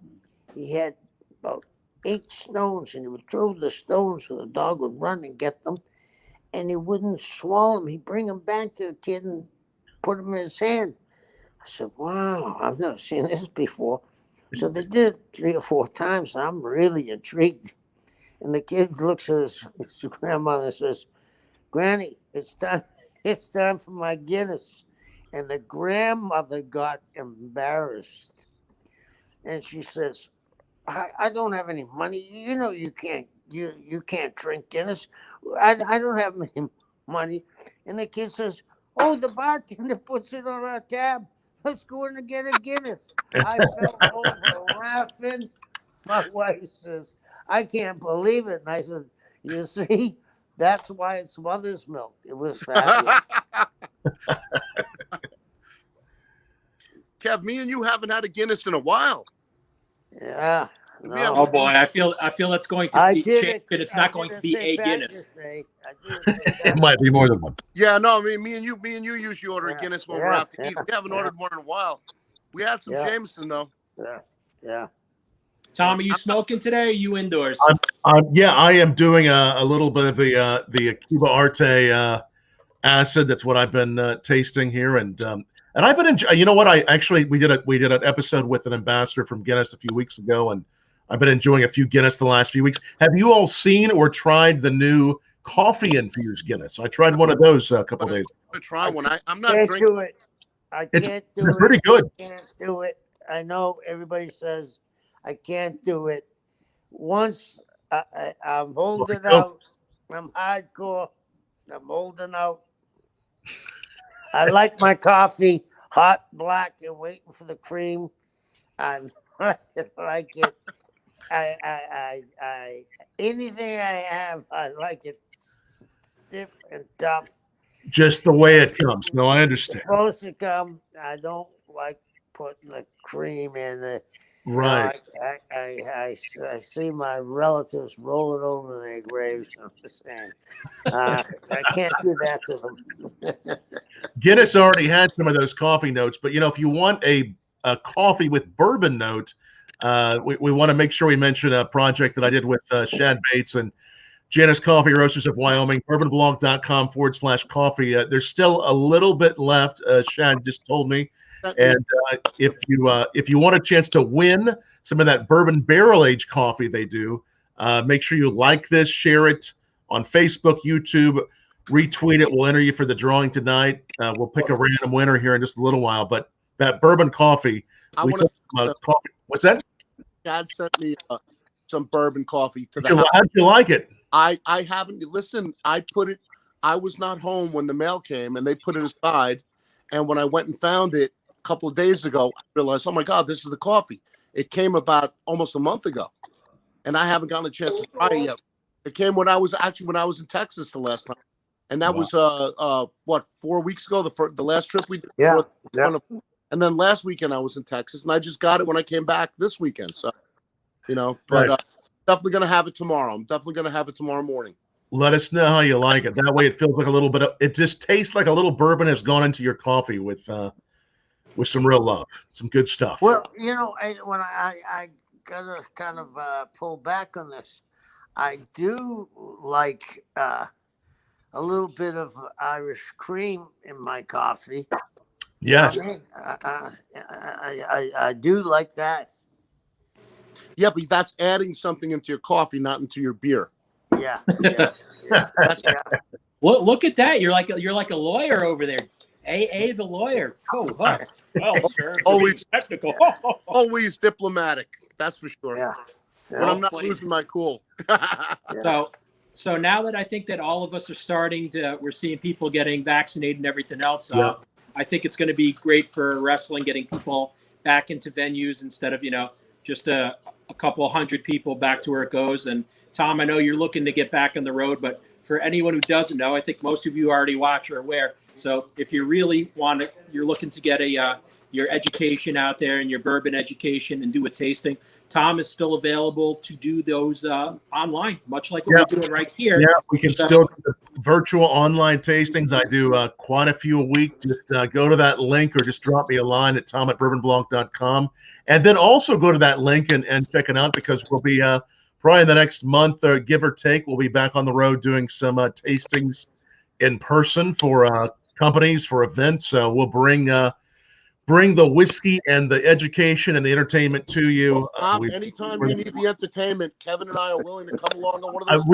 He had about 8 stones, and he would throw the stones so the dog would run and get them, and he wouldn't swallow them. He'd bring them back to the kid and put them in his hand. I said, wow, I've never seen this before. So they did it 3 or 4 times. And I'm really intrigued. And the kid looks at his grandmother and says, Granny, it's time for my Guinness. And the grandmother got embarrassed. And she says, I don't have any money. You can't drink Guinness. I don't have any money. And the kid says, oh, the bartender puts it on our tab. Let's go in and get a Guinness. I fell over laughing. My wife says, I can't believe it. And I said, you see, that's why it's mother's milk. It was fabulous. Kev, me and you haven't had a Guinness in a while. Yeah. No. Oh boy, I feel it's going to be changed, but it's not going to be a Guinness. It might be more than one. Yeah, no, I mean, me and you usually order a Guinness when we're out to eat. We haven't ordered one in a while. We had some Jameson though. Yeah. Tom, are you smoking today? Or are you indoors? I am doing a little bit of the Cuba Arte acid. That's what I've been tasting here, and I've been enjoying. You know what? We did an episode with an ambassador from Guinness a few weeks ago, and I've been enjoying a few Guinness the last few weeks. Have you all seen or tried the new coffee infused Guinness? I tried one of those a couple days ago. Try one. I'm not drinking. Do it. I can't do it. Pretty good. I can't do it. I know everybody says I can't do it. Once I'm holding out. I'm hardcore. I'm holding out. I like my coffee hot, black, and waiting for the cream. I like it. I anything I have, I like it stiff and tough. Just the way it comes. No, I understand. It's supposed to come. I don't like putting the cream in the. Right. I see my relatives rolling over their graves. I'm just saying. I can't do that to them. Guinness already had some of those coffee notes, but if you want a coffee with bourbon note, we want to make sure we mention a project that I did with Shad Bates and Janice Coffee Roasters of Wyoming, bourbonblog.com/coffee. There's still a little bit left. Shad just told me. And if you want a chance to win some of that bourbon barrel aged coffee they do, make sure you like this, share it on Facebook, YouTube, retweet it. We'll enter you for the drawing tonight. We'll pick a random winner here in just a little while. But that bourbon coffee, coffee. What's that? Chad sent me some bourbon coffee to the house. How'd you like it? I haven't listen. I was not home when the mail came, and they put it aside. And when I went and found it a couple of days ago, I realized, oh my God, this is the coffee. It came about almost a month ago, and I haven't gotten a chance to try it yet. It came when I was in Texas the last time, and that was 4 weeks ago. The last trip we did. Yeah. And then last weekend I was in Texas, and I just got it when I came back this weekend. So, but Right. Definitely gonna have it tomorrow. I'm definitely gonna have it tomorrow morning. Let us know how you like it. That way, it feels like a little bit of. It just tastes like a little bourbon has gone into your coffee with some real love, some good stuff. Well, when I gotta kind of pull back on this, I do like a little bit of Irish cream in my coffee. Yes. I do like that. Yeah, but that's adding something into your coffee, not into your beer. Yeah. Well, look at that. You're like a lawyer over there. AA the lawyer. Oh, well, sir. Always technical. Always diplomatic. That's for sure. Yeah. When I'm not losing my cool. So now that I think that all of us are we're seeing people getting vaccinated and everything else. I think it's going to be great for wrestling, getting people back into venues instead of, just a couple hundred people back to where it goes. And Tom, I know you're looking to get back on the road, but for anyone who doesn't know, I think most of you already watch or aware. So if you really you're looking to get your education out there and your bourbon education and do a tasting, Tom is still available to do those online, much like what we're doing right here. Yeah, we can still do the virtual online tastings. I do quite a few a week. Just go to that link or just drop me a line at tom@bourbonblog.com. And then also go to that link and check it out, because we'll be probably in the next month, or give or take, we'll be back on the road doing some tastings in person for companies, for events. So we'll bring the whiskey and the education and the entertainment to you. Anytime you need the entertainment, Kevin and I are willing to come along on one of those.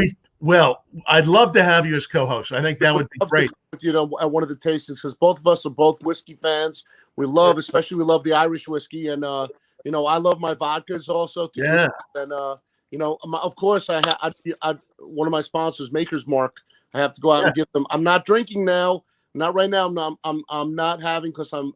I'd love to have you as co-host. I think that would be great. At one of the tastings, because both of us are both whiskey fans. We love the Irish whiskey, and I love my vodkas also. Yeah. And of course, I one of my sponsors, Maker's Mark. I have to go out and give them. I'm not drinking now. Not right now. I'm not having, because I'm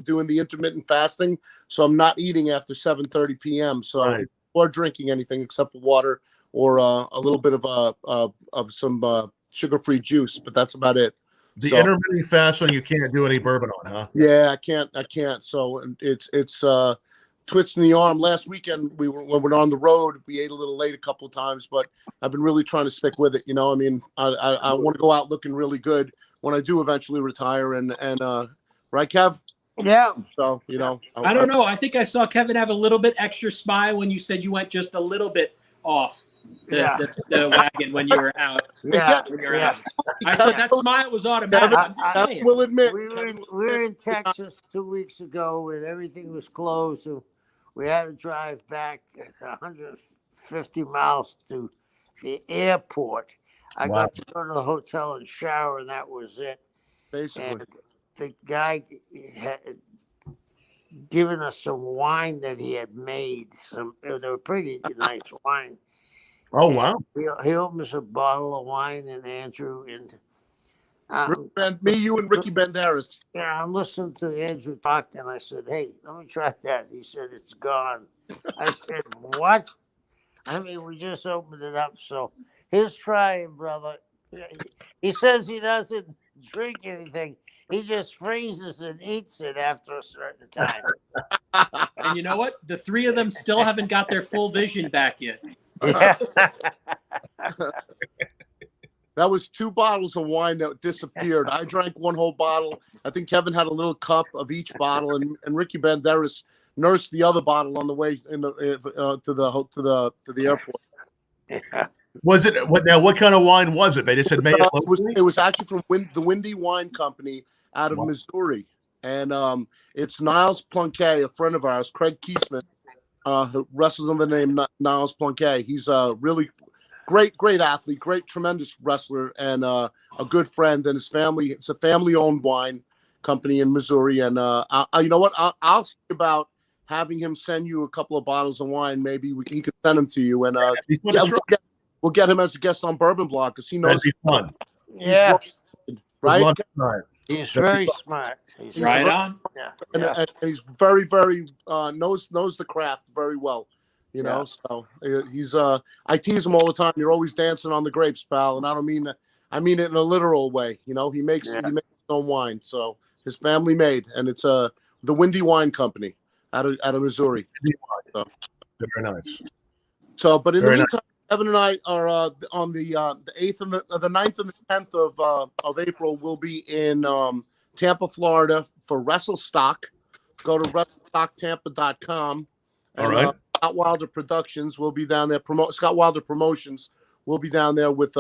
doing the intermittent fasting, so I'm not eating after 7:30 p.m. So or drinking anything except for water or a little bit of some sugar-free juice, but that's about it. The intermittent fasting, you can't do any bourbon on, huh? Yeah, I can't. So it's twisting the arm. Last weekend when we were on the road, we ate a little late a couple of times, but I've been really trying to stick with it. I want to go out looking really good when I do eventually retire, and right, Kev? Yeah. So, I don't know. I think I saw Kevin have a little bit extra smile when you said you went just a little bit off the wagon when you were out. Yeah. I thought that smile was automatic. I will admit. We were in Texas 2 weeks ago, and everything was closed. So we had to drive back 150 miles to the airport. I got to go to the hotel and shower, and that was it. Basically. And the guy had given us some wine that he had made. They were pretty nice wine. Oh, wow. He opened us a bottle of wine, and Andrew, and me, you, and Ricky Banderas. Yeah, I'm listening to Andrew talk, and I said, "Hey, let me try that." He said, "It's gone." I said, "What?" We just opened it up. So he's trying, brother. He says he doesn't drink anything. He just freezes and eats it after a certain time. And you know what? The three of them still haven't got their full vision back yet. Yeah. That was 2 bottles of wine that disappeared. I drank one whole bottle. I think Kevin had a little cup of each bottle, and Ricky Banderas nursed the other bottle on the way to the airport. Yeah. Was it what kind of wine was it? They just had made it locally? It was actually from the Windy Wine Company out of Missouri, and it's Niles Plunkett, a friend of ours, Craig Keesman, who wrestles under the name Niles Plunkett. He's a really great athlete, tremendous wrestler, and a good friend. And his family, it's a family-owned wine company in Missouri. And you know what? I'll see about having him send you a couple of bottles of wine. Maybe he could send them to you, and we'll get him as a guest on Bourbon Block because he knows. That'd be fun. Yeah. Right? He's very smart. He's Right on. Yeah. And he's very, very knows the craft very well. You know, so he's I tease him all the time. You're always dancing on the grapes, pal, and I don't mean that. I mean it in a literal way. You know, he makes his own wine. So his family made, and it's the Windy Wine Company out of Missouri. So. Very nice. So, but in the meantime, Kevin and I are on the 8th and the 9th and the 10th of April. We'll be in Tampa, Florida for WrestleStock. Go to WrestleStockTampa.com. All right. Scott Wilder Productions will be down there. Scott Wilder Promotions will be down there with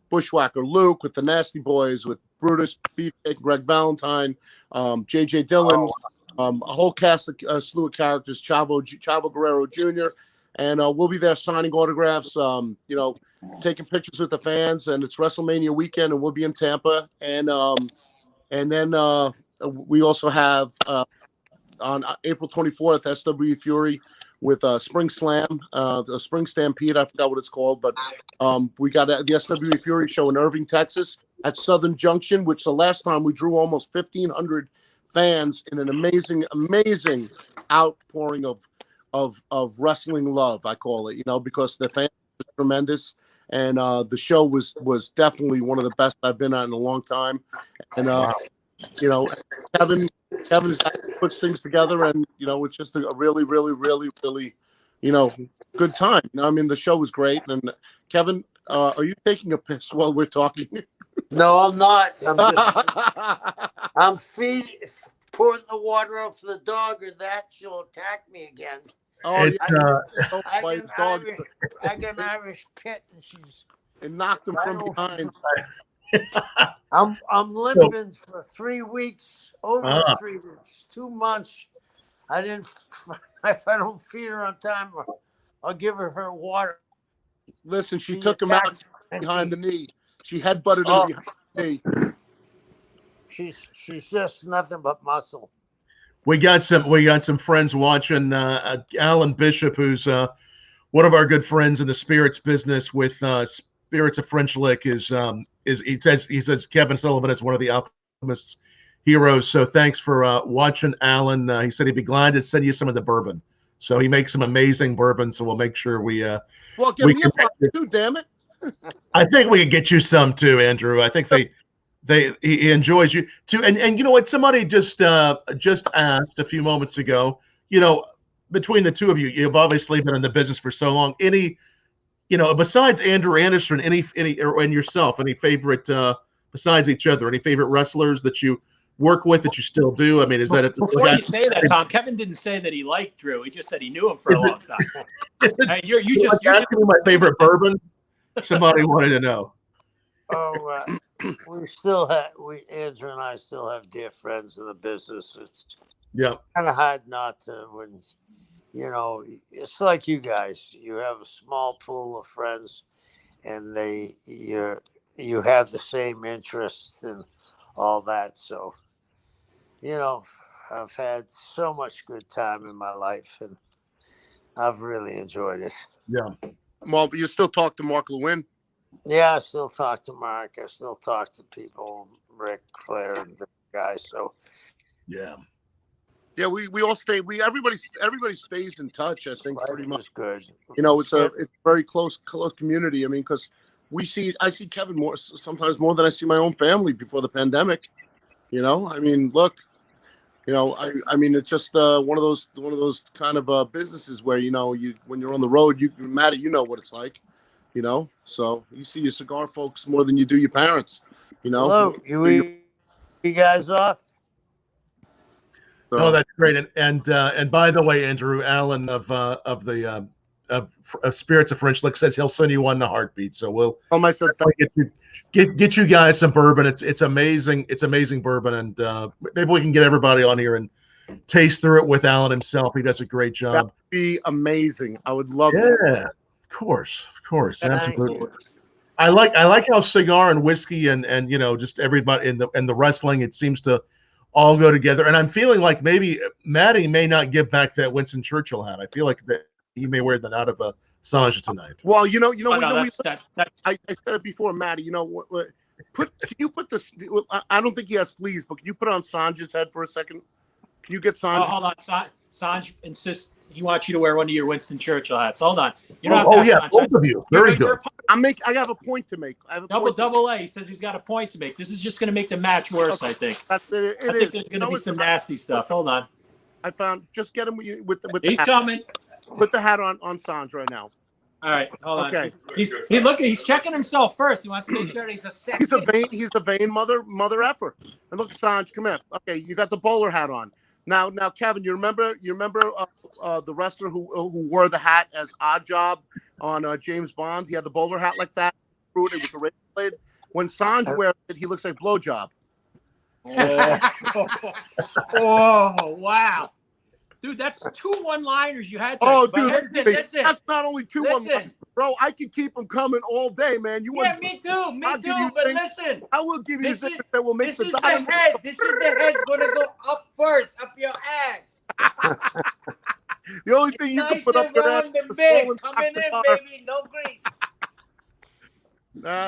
Bushwhacker Luke, with the Nasty Boys, with Brutus, Beefcake, Greg Valentine, J.J. Dillon, a whole cast of a slew of characters, Chavo Guerrero Jr., and we'll be there signing autographs, taking pictures with the fans. And it's WrestleMania weekend, and we'll be in Tampa. And then we also have on April 24th, SW Fury with Spring Slam, the Spring Stampede. I forgot what it's called, but we got the SW Fury show in Irving, Texas, at Southern Junction, which the last time we drew almost 1,500 fans in an amazing outpouring of wrestling love, I call it, because the fans were tremendous, and the show was definitely one of the best I've been at in a long time. And Kevin puts things together, and it's just a really, really, really, really, good time. I mean, the show was great. And Kevin, are you taking a piss while we're talking? No, I'm not. I'm pouring the water off the dog, or that she'll attack me again. Oh, I got an Irish pit, and knocked him from behind. I'm limping for 3 weeks, over 3 weeks, 2 months. If I don't feed her on time, I'll give her water. Listen, she took him out behind the knee. She headbutted him behind the knee. She's just nothing but muscle. We got some friends watching. Alan Bishop, who's one of our good friends in the spirits business with Spirits of French Lick, he says Kevin Sullivan is one of the Alchemist's heroes. So thanks for watching, Alan. He said he'd be glad to send you some of the bourbon. So he makes some amazing bourbon. So we'll make sure we. Well, give me a bottle too, damn it. I think we can get you some too, Andrew. I think he enjoys you too. And you know what? Somebody just asked a few moments ago. Between the two of you, you've obviously been in the business for so long. Besides Andrew Anderson, and yourself, any favorite besides each other, any favorite wrestlers that you work with that you still do? I mean, is that before you say that, Tom? Kevin didn't say that he liked Drew. He just said he knew him for a long time. You're just asking me my favorite bourbon. Somebody wanted to know. Oh, Andrew and I still have dear friends in the business. It's kind of hard not to when. It's like you guys. You have a small pool of friends, and you have the same interests and all that. So, I've had so much good time in my life, and I've really enjoyed it. Yeah. Well, you still talk to Mark Lewin? Yeah, I still talk to Mark. I still talk to people, Rick, Flair, and the guys. So, yeah. Yeah, we all stay. Everybody stays in touch. I think life pretty much good. It's a very close community. I mean, because I see Kevin sometimes more than I see my own family before the pandemic. You know, I mean, look, you know, I mean, it's just one of those kind of businesses where, you know, when you're on the road, Matty, you know what it's like, you know. So you see your cigar folks more than you do your parents, you know. Hello, you guys off? So. Oh, that's great. And by the way, Andrew Allen of Spirits of French Lick says he'll send you one in a heartbeat. So we'll get you guys some bourbon. It's amazing. It's amazing bourbon, and maybe we can get everybody on here and taste through it with Allen himself. He does a great job. That'd be amazing. I would love to. Yeah, of course, absolutely. I like how cigar and whiskey and you know, just everybody in the wrestling, it seems to all go together. And I'm feeling like maybe Matty may not give back that Winston Churchill hat. I feel like that he may wear that out of a Sanj tonight. Well, I said it before, Matty. You know, can you put this? I don't think he has fleas, but can you put it on Sanj's head for a second? Can you get Sanj? Oh, hold on, Sanj insists he wants you to wear one of your Winston Churchill hats. Hold on. You don't have to have both of you. Very good. I have a point to make. I have a double A. He says he's got a point to make. This is just going to make the match worse. Okay. I think. I think there's going to be some nasty stuff. Hold on. I found. Just get him with the. He's coming. Put the hat on Sanj right now. All right, hold on. Okay. He's checking himself first. He wants to make sure he's a sexy. He's a vain mother effer. And look, Sanj, come here. Okay, you got the bowler hat on. Now, Kevin, you remember the wrestler who wore the hat as Oddjob on James Bond? He had the bowler hat like that. It was a razor blade. When Sanj wears it, he looks like Blowjob. Oh, wow. Dude, that's 2 one-liners you had to. Oh, dude, listen. That's not only 2 one-liners. Bro, I can keep them coming all day, man. Me too. But listen. I will give you things that will make the head. This is the head's going to go up first, up your ass. The only thing you can put up with that is the coming in, baby. No grease.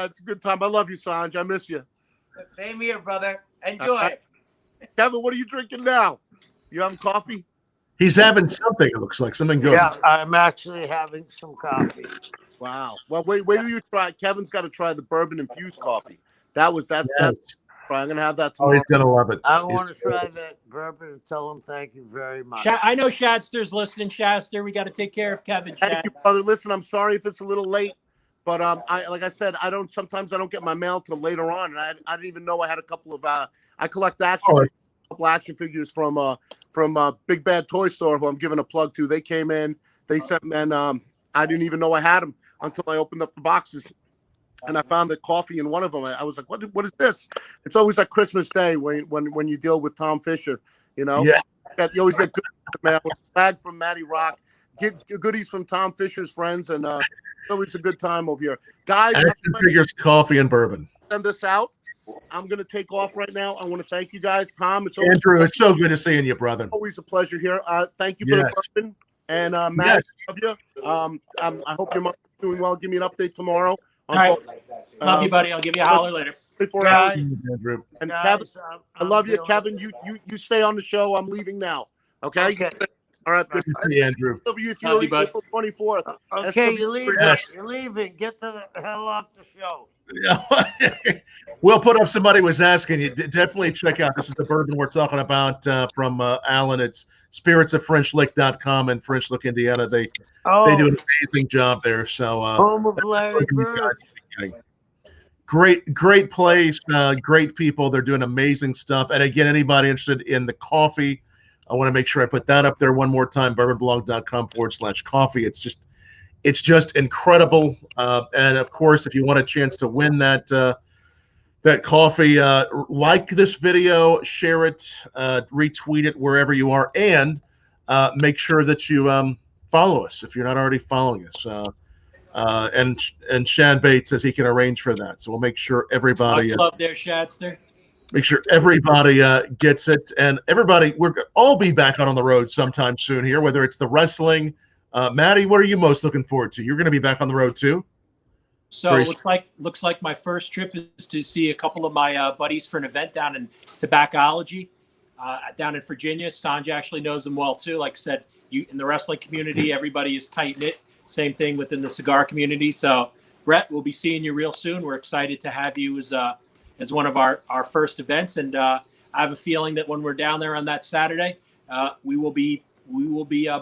It's a good time. I love you, Sanj. I miss you. Same here, brother. Enjoy. Kevin, what are you drinking now? You having coffee? He's having something. It looks like something good. Yeah, I'm actually having some coffee. Wow. Well, wait till you try. Kevin's got to try the bourbon infused coffee. That's. I'm gonna have that tomorrow. Oh, he's gonna love it. I want to try that bourbon and tell him thank you very much. I know Shadster's listening. Shadster, we got to take care of Kevin. Thank you, brother. Listen, I'm sorry if it's a little late, but like I said, sometimes I don't get my mail till later on, and I didn't even know I had a couple of I collect a couple action figures from Big Bad Toy Store, who I'm giving a plug to. They came in, they sent me, and I didn't even know I had them until I opened up the boxes. And I found the coffee in one of them. I was like, "What is this?" It's always like Christmas Day when you deal with Tom Fischer, you know. Yeah. You always get goodies in the mail. Bag from Matty Rock, get goodies from Tom Fisher's friends, and it's always a good time over here, guys. Action figures, coffee, and bourbon. Send this out. I'm gonna take off right now. I want to thank you guys, Tom. Andrew, it's so good to seeing you, brother. Always a pleasure here. Thank you for the bourbon, and Matt, I love you. I hope your mom's doing well. Give me an update tomorrow. All right. Love you, buddy. I'll give you a holler later. 24 hours. Andrew. And Kevin, I love you. Kevin, you stay on the show. I'm leaving now. Okay? All right. Good to see you, Andrew. WWE April 24th. Okay, you're leaving. Yes. You're leaving. Get the hell off the show. We'll put up. Somebody was asking you. Definitely check out. This is the bourbon we're talking about from Allen. It's spiritsofFrenchLick.com in French Lick, Indiana. They do an amazing job there. So home of Larry Bird. Great place, great people. They're doing amazing stuff. And again, anybody interested in the coffee, I want to make sure I put that up there one more time. bourbonblog.com/coffee. It's just incredible. And of course, if you want a chance to win that coffee, like this video, share it, retweet it wherever you are, and make sure that you follow us if you're not already following us. And Shad Bates says he can arrange for that, so we'll make sure everybody. Love there, Shadster. Make sure everybody gets it, and everybody. We're all be back out on the road sometime soon here, whether it's the wrestling. Matty, what are you most looking forward to? You're going to be back on the road too. So looks like my first trip is to see a couple of my buddies for an event down in Tobaccology, down in Virginia. Sanj actually knows them well too. Like I said, in the wrestling community, everybody is tight knit. Same thing within the cigar community. So Brett, we'll be seeing you real soon. We're excited to have you as one of our first events, and I have a feeling that when we're down there on that Saturday, we will be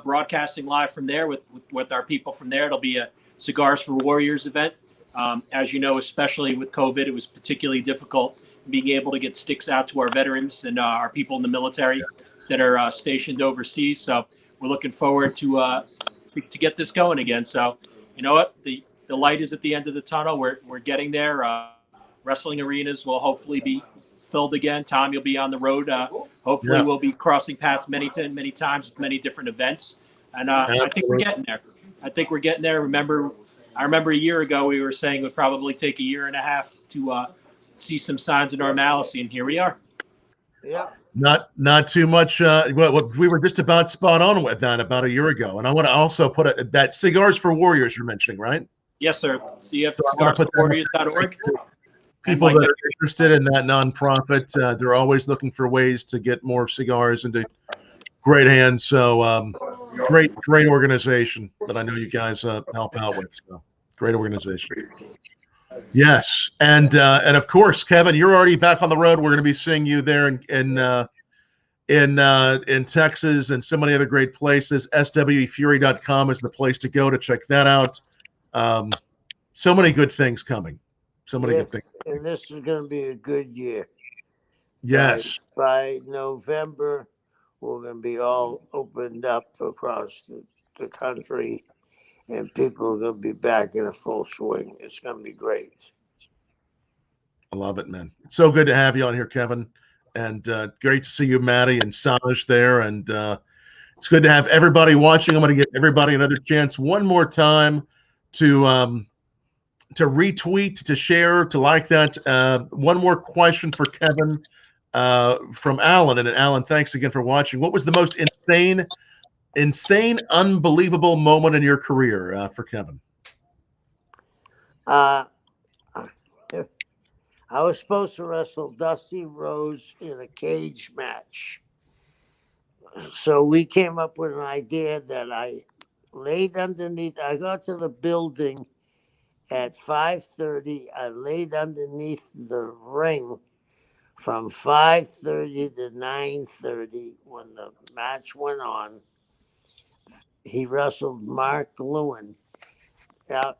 broadcasting live from there with our people from there. It'll be a Cigars for Warriors event. As you know, especially with COVID, it was particularly difficult being able to get sticks out to our veterans and our people in the military that are stationed overseas. So we're looking forward to get this going again. So you know what, the light is at the end of the tunnel. We're getting there. Wrestling arenas will hopefully be filled again. Tom, you'll be on the road. Hopefully, we'll be crossing paths many times with many different events. And I think we're getting there. I remember a year ago we were saying it would probably take a year and a half to see some signs of normalcy, and here we are. Yeah. Not too much. Well, we were just about spot on with that about a year ago. And I want to also put that Cigars for Warriors you're mentioning, right? Yes, sir. CFCigarsForWarriors.org. People that are interested in that nonprofit, they're always looking for ways to get more cigars into great hands. So great organization that I know you guys help out with. So great organization. Yes, and of course, Kevin, you're already back on the road. We're going to be seeing you there in Texas and so many other great places. SWEfury.com is the place to go to check that out. So many good things coming. So many good things. And this is going to be a good year. Yes. By November, we're going to be all opened up across the country, and people are going to be back in a full swing. It's going to be great. I love it, man. It's so good to have you on here, Kevin. And great to see you, Matty and Saj there. And it's good to have everybody watching. I'm going to give everybody another chance one more time to retweet, to share, to like that. One more question for Kevin from Alan. And Alan, thanks again for watching. What was the most insane, unbelievable moment in your career for Kevin? I was supposed to wrestle Dusty Rhodes in a cage match. So we came up with an idea that I laid underneath. I got to the building at 5:30. I laid underneath the ring from 5:30 to 9:30 when the match went on. He wrestled Mark Lewin out,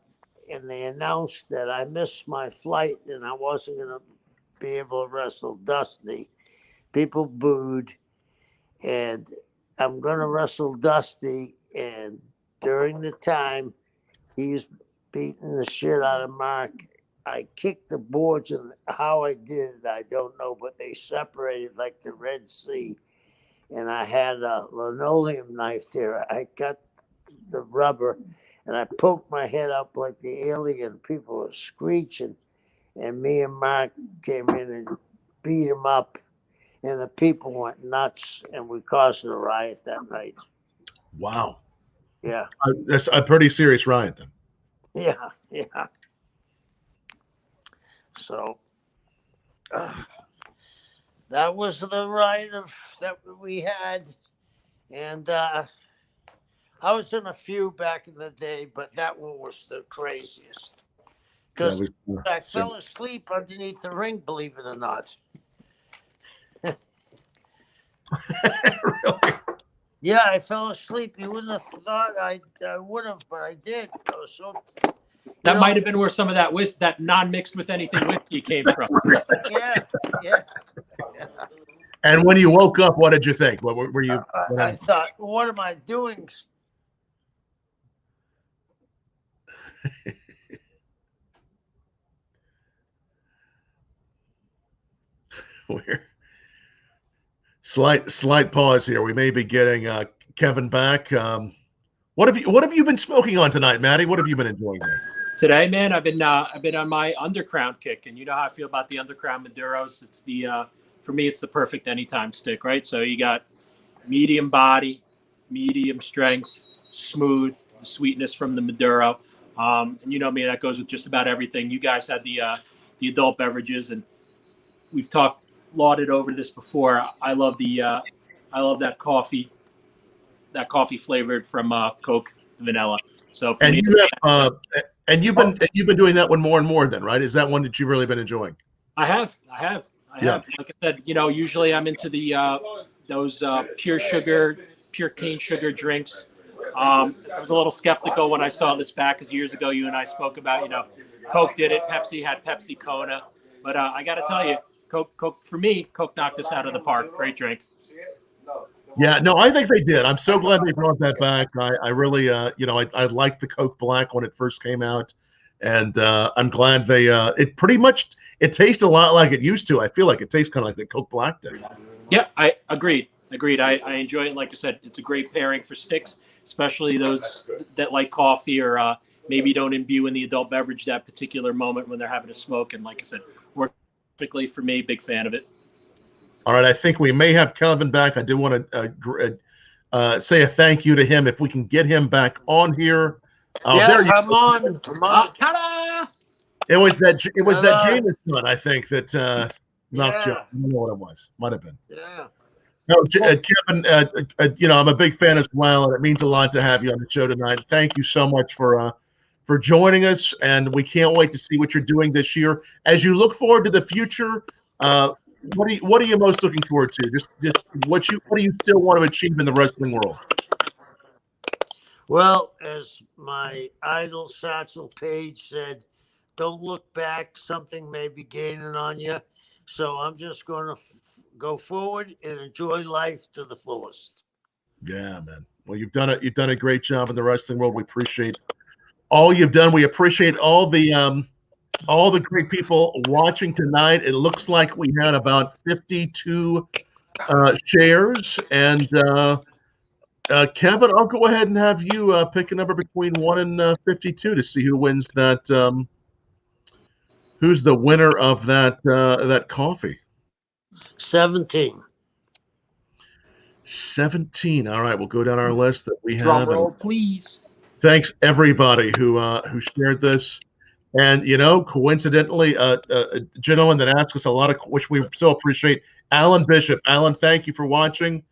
and they announced that I missed my flight and I wasn't going to be able to wrestle Dusty. People booed, and I'm going to wrestle Dusty. And during the time he was beating the shit out of Mark, I kicked the boards, and how I did it, I don't know, but they separated like the Red Sea. And I had a linoleum knife there. I cut the rubber, and I poked my head up like the alien. People were screeching, and me and Mark came in and beat him up, and the people went nuts, and we caused a riot that night. Wow. Yeah. That's a pretty serious riot then. Yeah. So that was the riot that we had, and I was in a few back in the day, but that one was the craziest because I fell asleep underneath the ring, believe it or not. Really? Yeah, I fell asleep. You wouldn't have thought I would have, but I did. I was so. That might have been where some of that non-mixed with anything whiskey came from. Yeah. And when you woke up, what did you think? What were you? I thought, what am I doing? Slight pause here. We may be getting Kevin back. What have you been smoking on tonight, Matty? What have you been enjoying there? Today, man, I've been on my Undercrown kick, and you know how I feel about the Undercrown Maduros. It's for me, it's the perfect anytime stick, right? So you got medium body, medium strength, smooth, the sweetness from the Maduro, and you know me, that goes with just about everything. You guys had the adult beverages, and we've lauded over this before. I love that coffee flavored from Coke vanilla. So for me, And you've been doing that one more and more then, right? Is that one that you've really been enjoying? I have. Like I said, usually I'm into the those pure cane sugar drinks. I was a little skeptical when I saw this back, because years ago you and I spoke about, Coke did it, Pepsi had Pepsi Cola, but I got to tell you, Coke for me, Coke knocked this out of the park. Great drink. Yeah, no, I think they did. I'm so glad they brought that back. I really, I liked the Coke Black when it first came out, and I'm glad they. It tastes a lot like it used to. I feel like it tastes kind of like the Coke Black did. Yeah, I agreed. I enjoy it. Like I said, it's a great pairing for sticks, especially those that like coffee or maybe don't imbue in the adult beverage that particular moment when they're having a smoke. And like I said, works perfectly for me. Big fan of it. All right, I think we may have Kevin back. I do want to say a thank you to him if we can get him back on here. Come on. Ta-da! It was that Jameson, I think, that knocked you. I don't know what it was. Might have been. Yeah. No, Kevin. I'm a big fan as well, and it means a lot to have you on the show tonight. Thank you so much for joining us, and we can't wait to see what you're doing this year. As you look forward to the future, what are you most looking forward to? Just what do you still want to achieve in the wrestling world? Well, as my idol Satchel Paige said, don't look back. Something may be gaining on you. So I'm just going to go forward and enjoy life to the fullest. Yeah, man. Well, you've done a great job in the wrestling world. We appreciate all you've done. We appreciate all the great people watching tonight. It looks like we had about 52 shares. And Kevin, I'll go ahead and have you pick a number between 1 and 52 to see who wins that. Who's the winner of that coffee? 17. 17. All right, we'll go down our list that we have. Drum roll, please. Thanks everybody who shared this. And coincidentally, a gentleman that asked us a lot of, which we so appreciate, Alan Bishop. Alan, thank you for watching.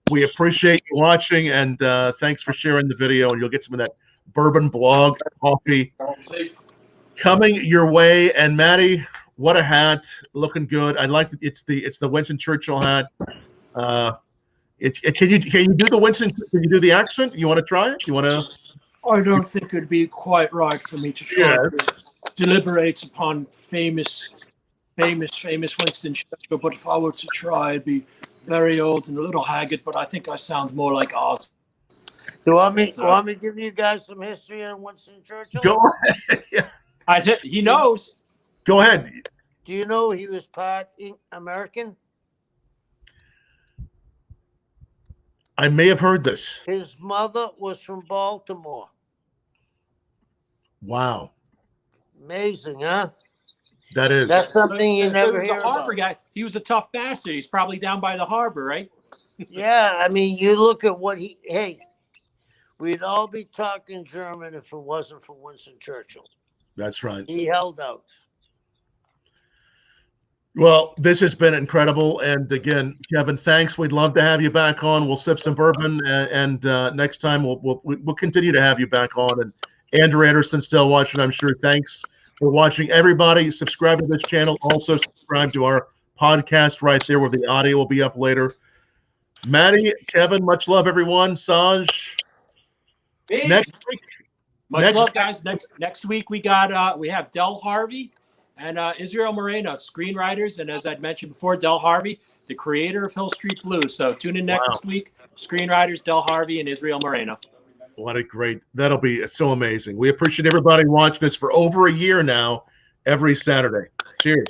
We appreciate you watching, and thanks for sharing the video. And you'll get some of that Bourbon Blog coffee coming your way. And Matty, what a hat, looking good. I like it's the Winston Churchill hat. Can you do the Winston? Can you do the accent? You want to try it? You want to? I don't think it'd be quite right for me to try to deliberate upon famous Winston Churchill, but if I were to try, it'd be very old and a little haggard, but I think I sound more like art. Do you want me to give you guys some history on Winston Churchill? Go ahead. Yeah. He knows. Go ahead. Do you know he was part American? I may have heard this. His mother was from Baltimore. Wow. Amazing, huh? That is. That's something you never hear about. The harbor about. guy. He was a tough bastard. He's probably down by the harbor, right? Yeah, I mean, you look at what we'd all be talking German if it wasn't for Winston Churchill. That's right. He held out. Well, this has been incredible. And again, Kevin, thanks. We'd love to have you back on. We'll sip some bourbon, and next time we'll continue to have you back on. And Andrew Anderson still watching, I'm sure. Thanks for watching, everybody. Subscribe to this channel. Also subscribe to our podcast right there, where the audio will be up later. Matty, Kevin, much love, everyone. Saj, next week. Much love, guys. Next week we have Del Harvey and Israel Moreno, screenwriters, and as I'd mentioned before, Del Harvey, the creator of Hill Street Blues. So tune in next week. Screenwriters Del Harvey and Israel Moreno. That'll be so amazing. We appreciate everybody watching us for over a year now, every Saturday. Cheers.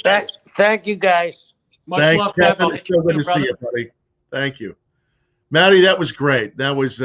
Thank you, guys. Much love, Kevin. It's so good to see you, buddy. Thank you, Matty. That was great. That was